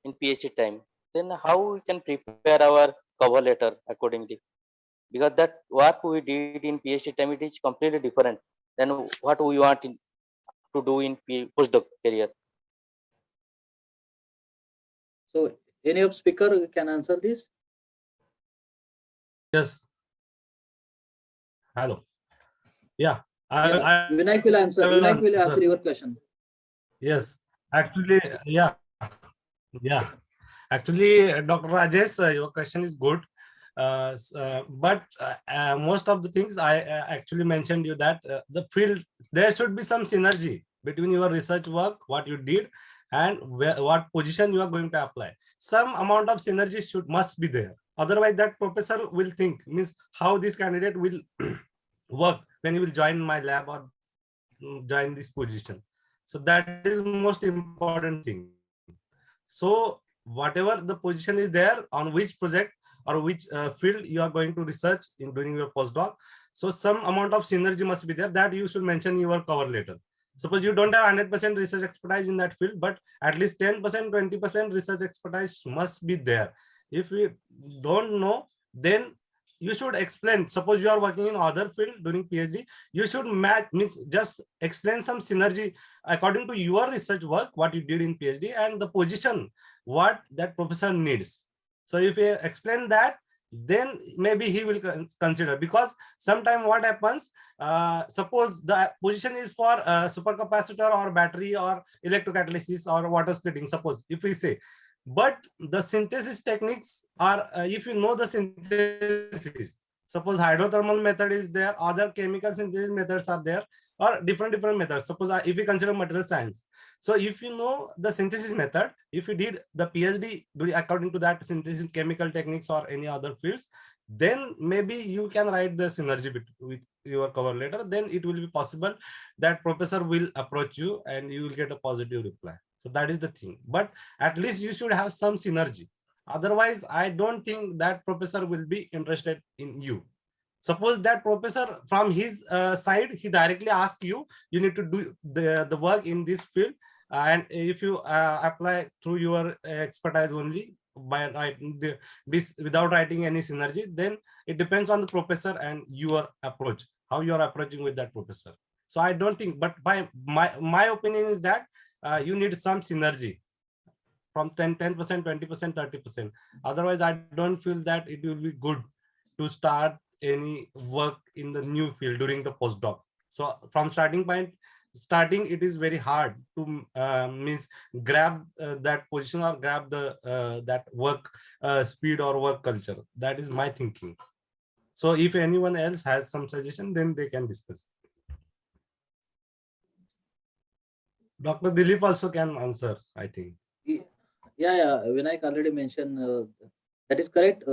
in PhD time. Then how we can prepare our cover letter accordingly? Because that work we did in PhD time, it is completely different than what we want to do in postdoc career. So any of speaker can answer this? Yes. Hello. Yeah. Vinayak will answer. Vinayak will answer your question. Yes. Actually, yeah. Yeah. Actually, Dr. Rajesh, your question is good. But most of the things I actually mentioned you that the field, there should be some synergy between your research work, what you did, and what position you are going to apply. Some amount of synergy must be there. Otherwise, that professor will think, means how this candidate will work when he will join my lab or join this position. So that is most important thing. So whatever the position is there, on which project or which field you are going to research in during your postdoc, so some amount of synergy must be there, that you should mention in your cover letter. Suppose you don't have 100% research expertise in that field, but at least 10%, 20% research expertise must be there. If you don't know, then you should explain. Suppose you are working in other field during PhD, you should match, means just explain some synergy according to your research work, what you did in PhD, and the position what that professor needs. So if you explain that, then maybe he will consider. Because sometime what happens, suppose the position is for supercapacitor or battery or electrocatalysis or water splitting, suppose if we say, but the synthesis techniques are, if you know the synthesis, suppose hydrothermal method is there, other chemical synthesis methods are there, or different methods. Suppose if we consider material science, so if you know the synthesis method, if you did the PhD according to that synthesis chemical techniques or any other fields, then maybe you can write the synergy with your cover letter. Then it will be possible that professor will approach you and you will get a positive reply. So that is the thing. But at least you should have some synergy. Otherwise, I don't think that professor will be interested in you. Suppose that professor from his side, he directly asks you, you need to do the work in this field. And if you apply through your expertise only by writing this without writing any synergy, then it depends on the professor and your approach, how you are approaching with that professor. So I don't think, but by my opinion is that you need some synergy from 10%, 20%, 30%. Otherwise, I don't feel that it will be good to start any work in the new field during the postdoc. So from starting, it is very hard to means grab that position or grab the that work speed or work culture. That is my thinking. So if anyone else has some suggestion, then they can discuss. Dr. Dilip also can answer, I think. Yeah. Vinayak already mentioned that is correct.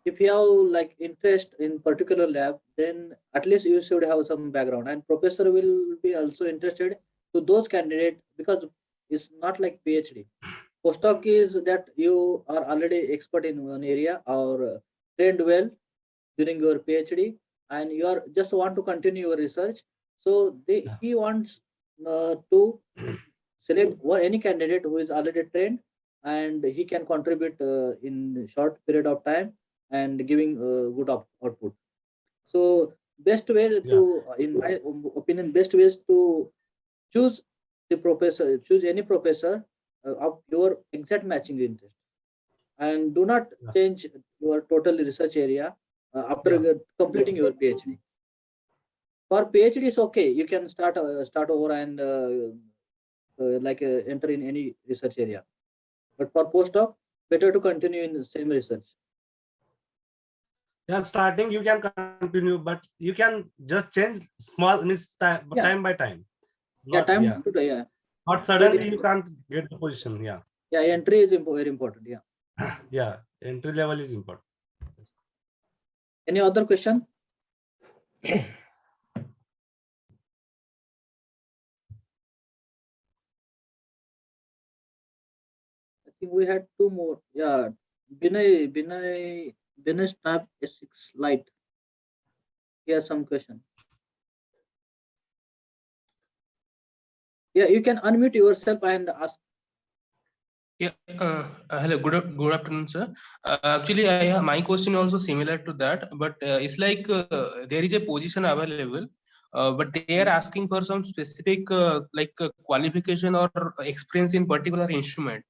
If you have like interest in particular lab, then at least you should have some background, and professor will be also interested to those candidates, because it's not like PhD. Postdoc is that you are already expert in one area or trained well during your PhD, and you are just want to continue your research. So he wants to select any candidate who is already trained and he can contribute in short period of time and giving good output. So best way to, in my opinion, best ways to choose the professor, choose any professor of your exact matching interest, and do not change your total research area after completing your PhD. For PhD is okay, you can start over and enter in any research area. But for postdoc, better to continue in the same research. Yeah, starting you can continue, but you can just change small time by time. Not, Not suddenly you can't get the position. Yeah, entry is very important. Yeah, entry level is important. Any other question? I think we had two more. Yeah, Binay tab S6 light. Here's some question. Yeah, you can unmute yourself and ask. Yeah. Hello. Good afternoon, sir. Actually, I have my question also similar to that, but it's like there is a position available, but they are asking for some specific qualification or experience in particular instrument.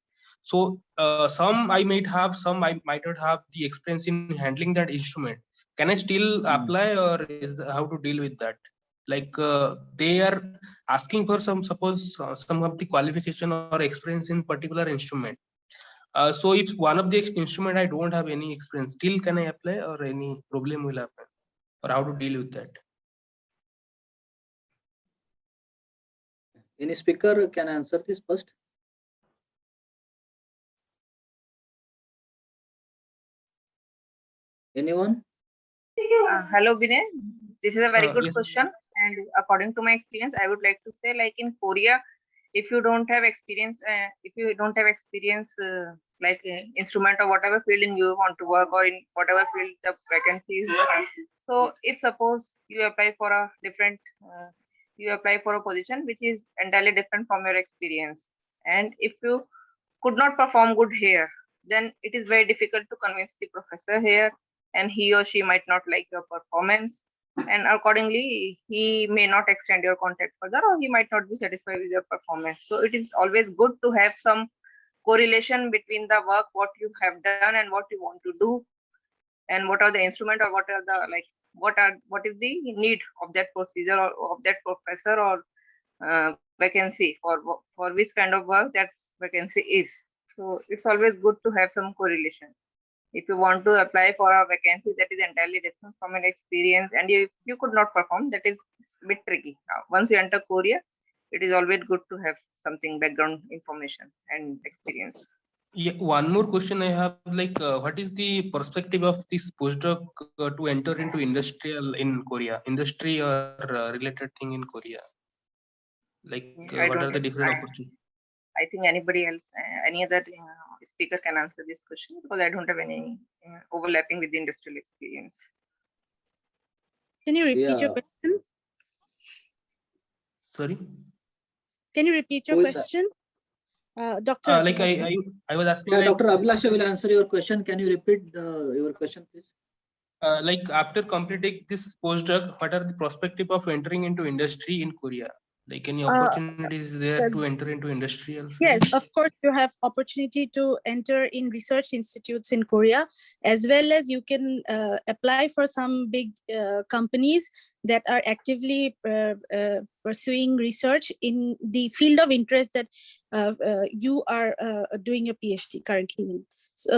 So some I might have, some I might not have the experience in handling that instrument. Can I still apply, or is how to deal with that? Like they are asking for some, suppose some of the qualification or experience in particular instrument. So if one of the instrument I don't have any experience, still can I apply, or any problem will happen, or how to deal with that? Any speaker can answer this first? Anyone? Hello, Vinay. This is a very good yes. question. And according to my experience, I would like to say, like in Korea, if you don't have experience, instrument or whatever field in you want to work, or in whatever field the vacancy is, so if suppose you apply for a different, you apply for a position which is entirely different from your experience, and if you could not perform good here, then it is very difficult to convince the professor here, and he or she might not like your performance, and accordingly he may not extend your contract further, or he might not be satisfied with your performance. So it is always good to have some correlation between the work what you have done and what you want to do, and what are the instrument, or what are the what is the need of that procedure or of that professor or vacancy for which kind of work that vacancy is. So it's always good to have some correlation. If you want to apply for a vacancy that is entirely different from an experience, and you could not perform, that is a bit tricky. Now, once you enter Korea, it is always good to have something background information and experience. Yeah, one more question I have, like, what is the perspective of this postdoc to enter into industrial in Korea, industry or related thing in Korea? Like, I what don't are the have, different opportunities? I think anybody else, any other speaker can answer this question, because I don't have any overlapping with the industrial experience. Can you repeat your Yeah. question? Sorry. Can you repeat your Who is that? question? Dr. Like Abhilasha? I was asking, Yeah, like, Dr. Abhilasha will answer your question. Can you repeat your question, please? like after completing this postdoc, what are the perspective of entering into industry in Korea? Like, any opportunities there to enter into industrial field? Yes, of course, you have opportunity to enter in research institutes in Korea, as well as you can apply for some big companies that are actively pursuing research in the field of interest that you are doing a PhD currently in.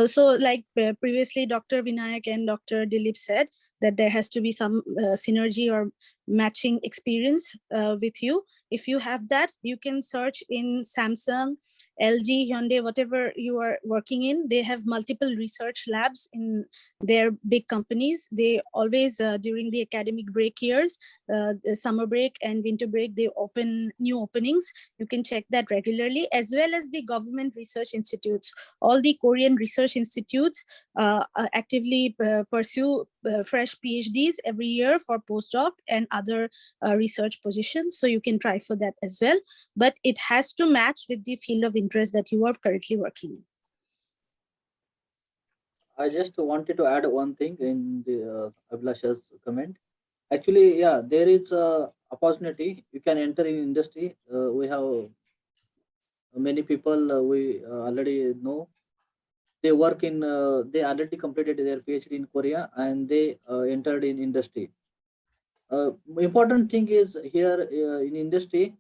So like previously, Dr. Vinayak and Dr. Dilip said that there has to be some synergy or matching experience with you. If you have that, you can search in Samsung, LG, Hyundai, whatever you are working in. They have multiple research labs in their big companies. They always, during the academic break years, the summer break and winter break, they open new openings. You can check that regularly, as well as the government research institutes. All the Korean research institutes actively pursue fresh PhDs every year for postdoc and other research positions. So you can try for that as well. But it has to match with the field of interest that you are currently working in. I just wanted to add one thing in the Abhilasha's comment. Actually, yeah, there is a opportunity. You can enter in industry. We have many people we already know. They work in. They already completed their PhD in Korea and they entered in industry. Important thing is here in industry,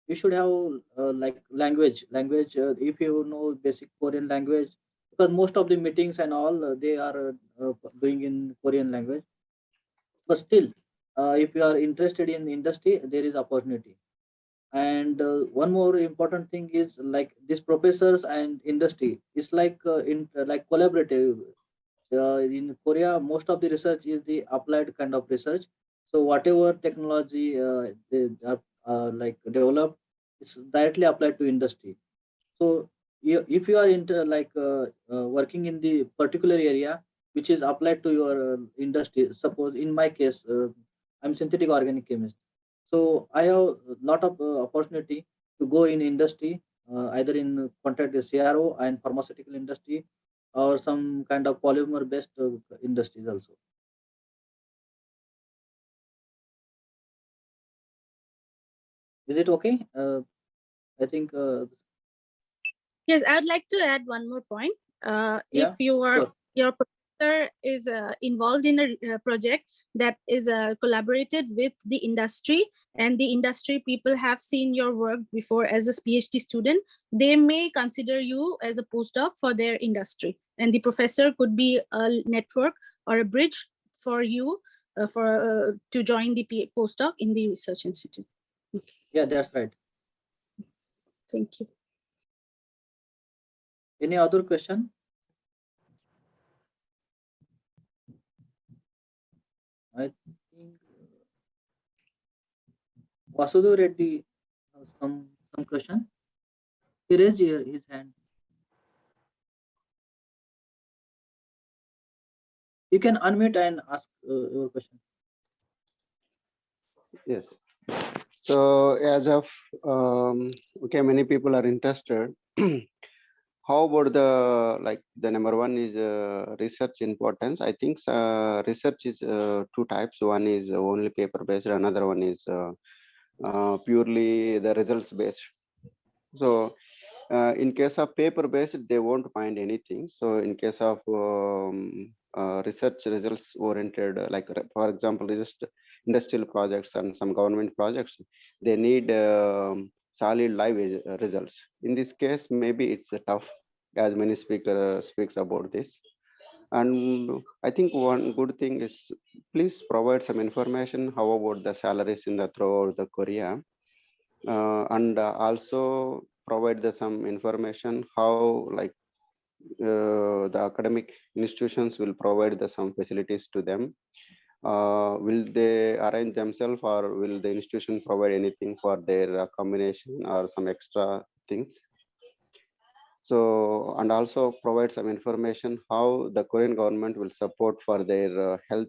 you should have like language. If you know basic Korean language, because most of the meetings and all they are doing in Korean language. But still, if you are interested in industry, there is opportunity. And one more important thing is like these professors and industry. It's like in like collaborative. In Korea, most of the research is the applied kind of research. So whatever technology they are like developed, is directly applied to industry. So if you are into like working in the particular area which is applied to your industry, suppose in my case, I'm synthetic organic chemist. So I have a lot of opportunity to go in industry, either in contact with CRO and pharmaceutical industry, or some kind of polymer based industries also. Is it okay? I think Yes, I would like to add one more point. yeah, If you are sure. your professor is involved in a project that is collaborated with the industry, and the industry people have seen your work before as a PhD student, they may consider you as a postdoc for their industry, and the professor could be a network or a bridge for you to join the postdoc in the research institute. Okay, Yeah, that's right. thank you. Any other question? I think Vasudev Reddy has some question. He raised his hand. You can unmute and ask your question. Yes. So as of okay, many people are interested. How about the number one is research importance? I think research is two types. One is only paper based. Another one is purely the results based. So in case of paper based, they won't find anything. So in case of research results oriented, for example, just industrial projects and some government projects, they need solid live results. In this case, maybe it's tough, as many speaker speaks about this. And I think one good thing is, please provide some information how about the salaries in the throughout the Korea, and also provide some information how the academic institutions will provide some facilities to them. Will they arrange themselves, or will the institution provide anything for their combination or some extra things? So, and also provide some information how the Korean government will support for their health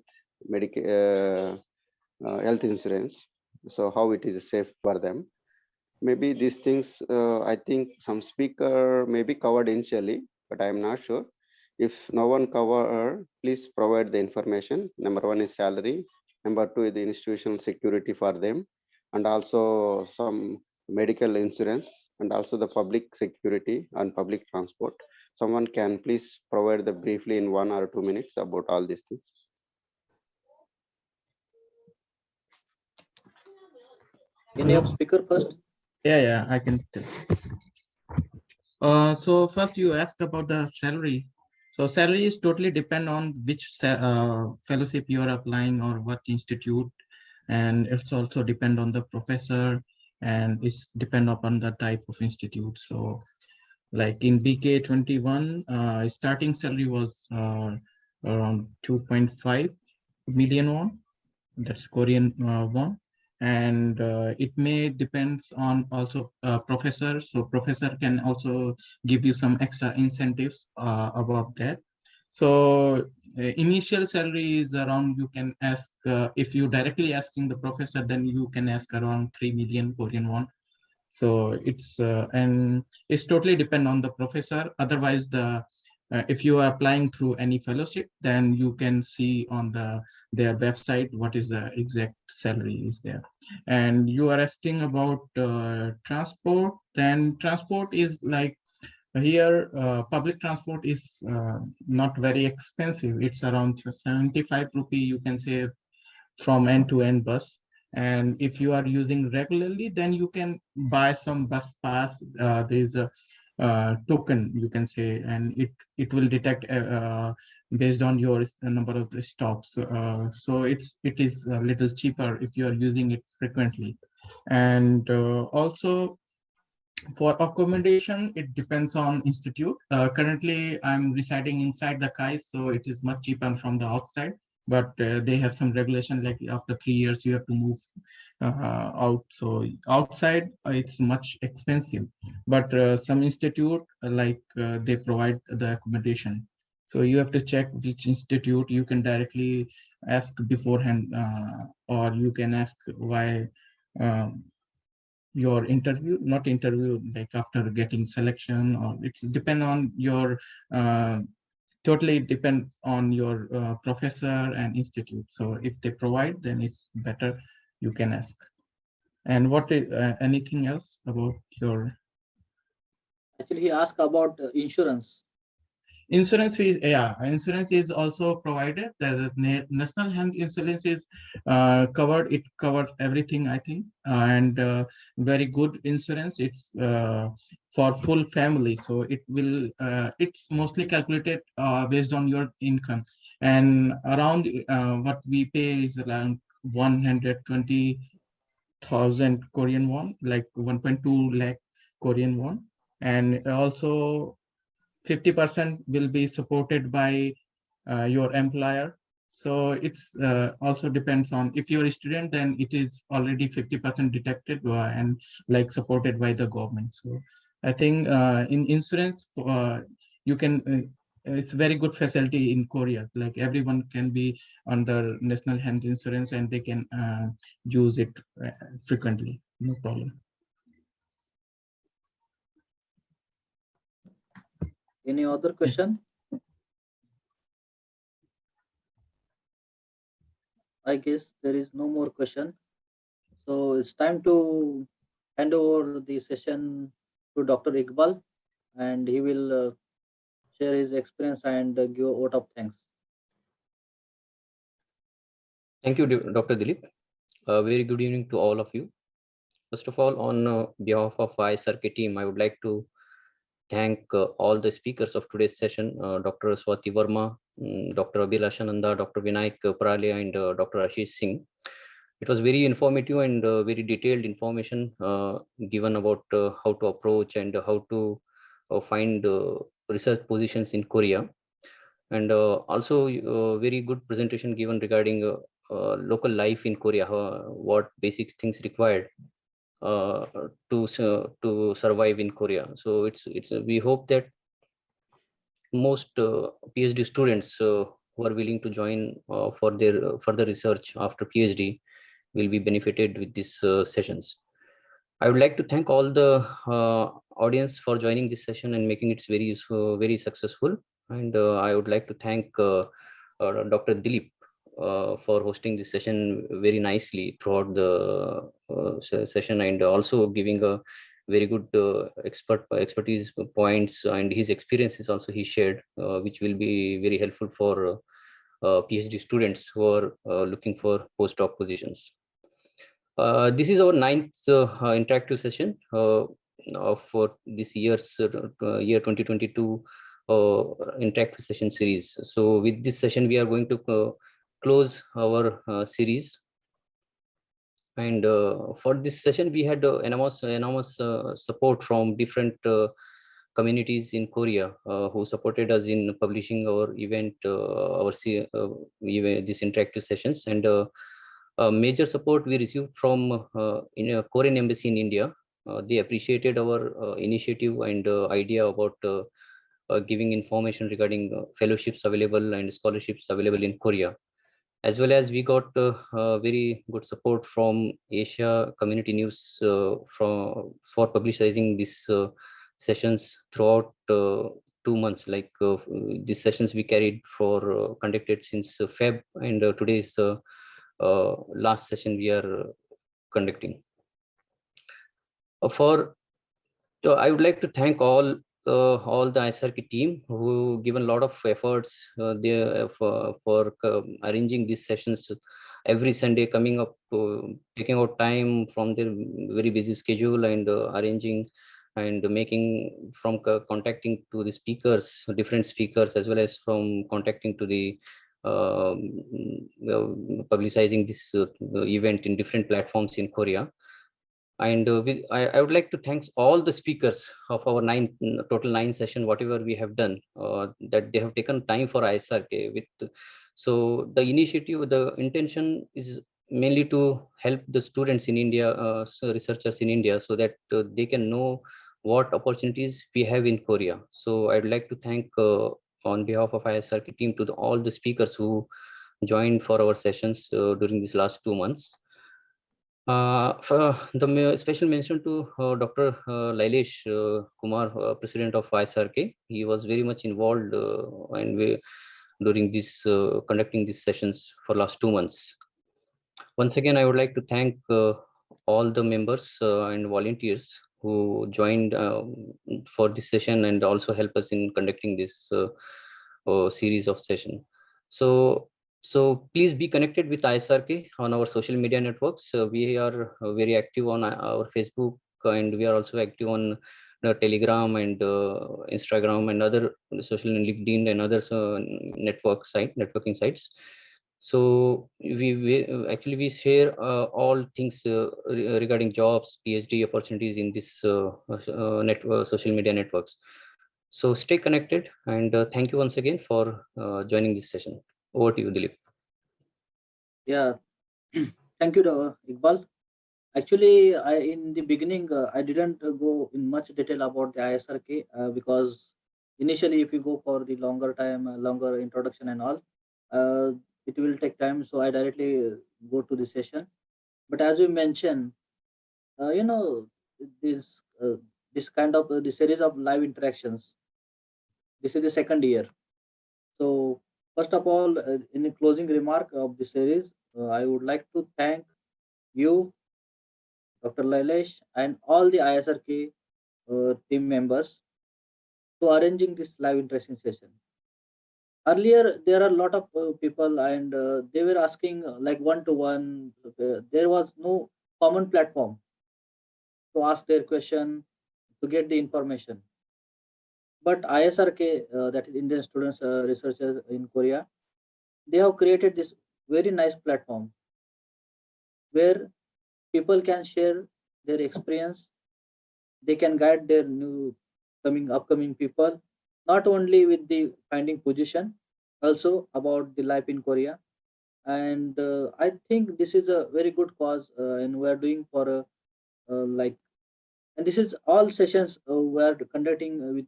insurance. So how it is safe for them. Maybe these things, I think some speaker may be covered initially, but I am not sure. If no one cover, please provide the information. Number one is salary. Number two is the institutional security for them, and also some medical insurance, and also the public security and public transport. Someone can please provide the briefly in 1 or 2 minutes about all these things. Any of speaker first? Yeah, I can tell. So first you asked about the salary. So salary is totally depend on which fellowship you are applying or what institute, and it's also depend on the professor, and it's depend upon the type of institute. So like in BK21, starting salary was around 2.5 million won. That's Korean won. And it may depends on also professor. So professor can also give you some extra incentives above that. So initial salary is around, you can ask, if you directly asking the professor, then you can ask around 3 million Korean won. So and it's totally depend on the professor. Otherwise, if you are applying through any fellowship, then you can see on their website what is the exact salary is there. And you are asking about transport. Then transport is like here, public transport is not very expensive. It's around 75 rupee, you can say, from end-to-end bus. And if you are using regularly, then you can buy some bus pass. There's a token, you can say, and it will detect based on your number of the stops. So it is a little cheaper if you are using it frequently. And also for accommodation, it depends on institute. Currently, I'm residing inside the KAI, so it is much cheaper from the outside. But they have some regulation, like after 3 years, you have to move out. So outside, it's much expensive. But some institute, they provide the accommodation. So you have to check which institute. You can directly ask beforehand, or you can ask why. Your interview, not interview, like after getting selection, or it's depend on your totally depends on your professor and institute. So if they provide, then it's better, you can ask. And what is anything else about your Actually, he asked about insurance. insurance fees? Yeah, insurance is also provided. The national health insurance is covered. It covered everything, I think, and very good insurance. It's for full family, so it will. It's mostly calculated based on your income, and around what we pay is around 120,000 Korean won, like 1.2 lakh Korean won, and also 50% will be supported by your employer. So it's also depends on, if you're a student, then it is already 50% detected and like supported by the government. So I think in insurance, you can, it's very good facility in Korea. Like everyone can be under national health insurance and they can use it frequently, no problem. Any other question? I guess there is no more question. So it's time to hand over the session to Dr. Iqbal, and he will share his experience and give a vote of thanks. Thank you, Dr. Dilip. Very good evening to all of you. First of all, on behalf of ISRK team, I would like to thank all the speakers of today's session, Dr. Swati Verma, Dr. Abhilashananda, Dr. Vinayak Pralia, and Dr. Ashish Singh. It was very informative and very detailed information given about how to approach and how to find research positions in Korea. And also very good presentation given regarding local life in Korea, what basic things required to survive in Korea. So it's we hope that most PhD students who are willing to join for their further research after PhD will be benefited with these sessions. I would like to thank all the audience for joining this session and making it very useful, very successful. And I would like to thank Dr. Dilip for hosting this session very nicely throughout the session, and also giving a very good expertise points, and his experiences also he shared, which will be very helpful for PhD students who are looking for postdoc positions. This is our ninth interactive session of this year's year 2022 interactive session series. So with this session, we are going to close our series. And for this session, we had enormous support from different communities in Korea who supported us in publishing our event, these interactive sessions. And major support we received from in a Korean embassy in India. They appreciated our initiative and idea about giving information regarding fellowships available and scholarships available in Korea. As well as we got very good support from Asia Community News for publicizing these sessions throughout 2 months. Like these sessions we carried for conducted since Feb, and today is last session we are conducting. So I would like to thank all the ISRK team who given a lot of efforts for arranging these sessions every Sunday, coming up, taking out time from their very busy schedule, and arranging and making from contacting to the speakers, different speakers, as well as from contacting to the publicizing this event in different platforms in Korea. And I would like to thank all the speakers of our total 9 session, whatever we have done, that they have taken time for ISRK. So the initiative, the intention is mainly to help the students in India, so researchers in India, so that they can know what opportunities we have in Korea. So I'd like to thank on behalf of ISRK team to all the speakers who joined for our sessions during these last 2 months. For the special mention to Dr. Lailesh Kumar, President of ISRK. He was very much involved during this conducting these sessions for last 2 months. Once again, I would like to thank all the members and volunteers who joined for this session and also help us in conducting this series of session. So please be connected with ISRK on our social media networks. We are very active on our Facebook, and we are also active on Telegram and Instagram and other social and LinkedIn and other networking sites. So we share all things regarding jobs, PhD opportunities in this social media networks. So stay connected, and thank you once again for joining this session. Over to you, Dilip. Yeah, thank you, Iqbal. Actually, in the beginning, I didn't go in much detail about the ISRK because initially, if you go for the longer time, longer introduction and all, it will take time. So I directly go to the session. But as you mentioned, you know, this this kind of the series of live interactions. This is the second year. So first of all, in the closing remark of the series, I would like to thank you, Dr. Lailesh, and all the ISRK team members to arranging this live interaction session. Earlier, there are a lot of people, and they were asking like one to one. There was no common platform to ask their question, to get the information. But ISRK, that is Indian Students Researchers in Korea, they have created this very nice platform where people can share their experience. They can guide their new upcoming people, not only with the finding position, also about the life in Korea. And I think this is a very good cause, and we are doing for like, and this is all sessions we are conducting with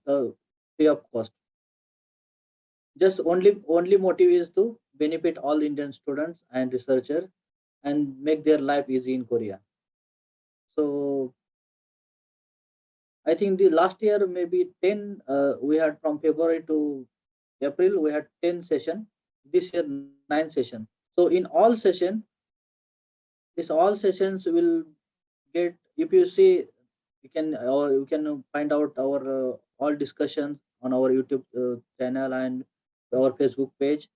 free of cost. Just only motive is to benefit all Indian students and researchers and make their life easy in Korea. So I think the last year maybe 10 we had from February to April we had 10 session. This year 9 session. So in all session, this all sessions will get, if you see, you can find out our all discussions on our YouTube channel and our Facebook page.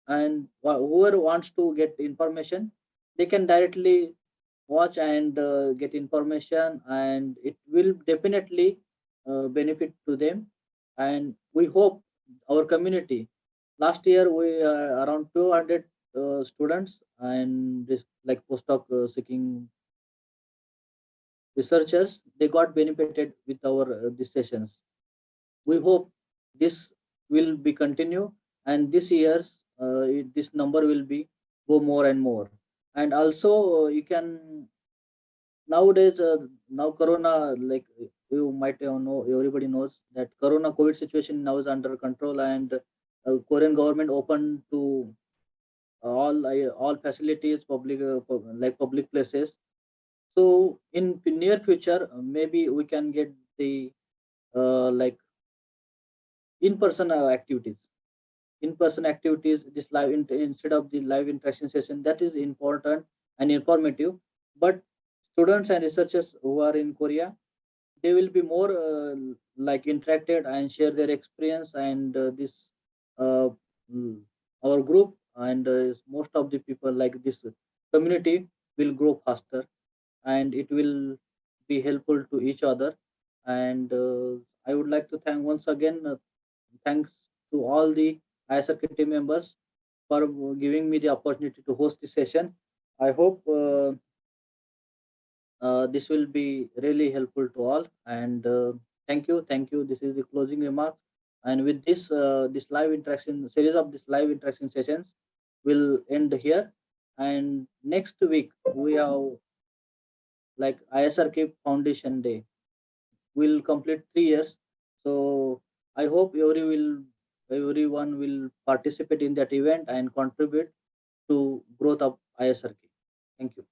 And whoever wants to get information, they can directly watch and get information, and it will definitely benefit to them. And we hope our community, last year we around 200 students and this like postdoc seeking researchers, they got benefited with our these sessions. We hope this will be continue, and this year's this number will be go more and more. And also you can nowadays now corona, like you might know, everybody knows that corona COVID situation now is under control, and Korean government opened to all facilities public like public places. So in near future maybe we can get the like in-person activities, this instead of the live interaction session. That is important and informative. But students and researchers who are in Korea, they will be more like interacted and share their experience, and this uh, mm, our group and most of the people like this community will grow faster, and it will be helpful to each other. And I would like to thank once again, thanks to all the ISRK team members for giving me the opportunity to host this session. I hope this will be really helpful to all. And thank you. This is the closing remark. And with this, this live interaction series of this live interaction sessions will end here. And next week we have like ISRK Foundation Day. Will complete 3 years. So I hope everyone will participate in that event and contribute to growth of ISRK. Thank you.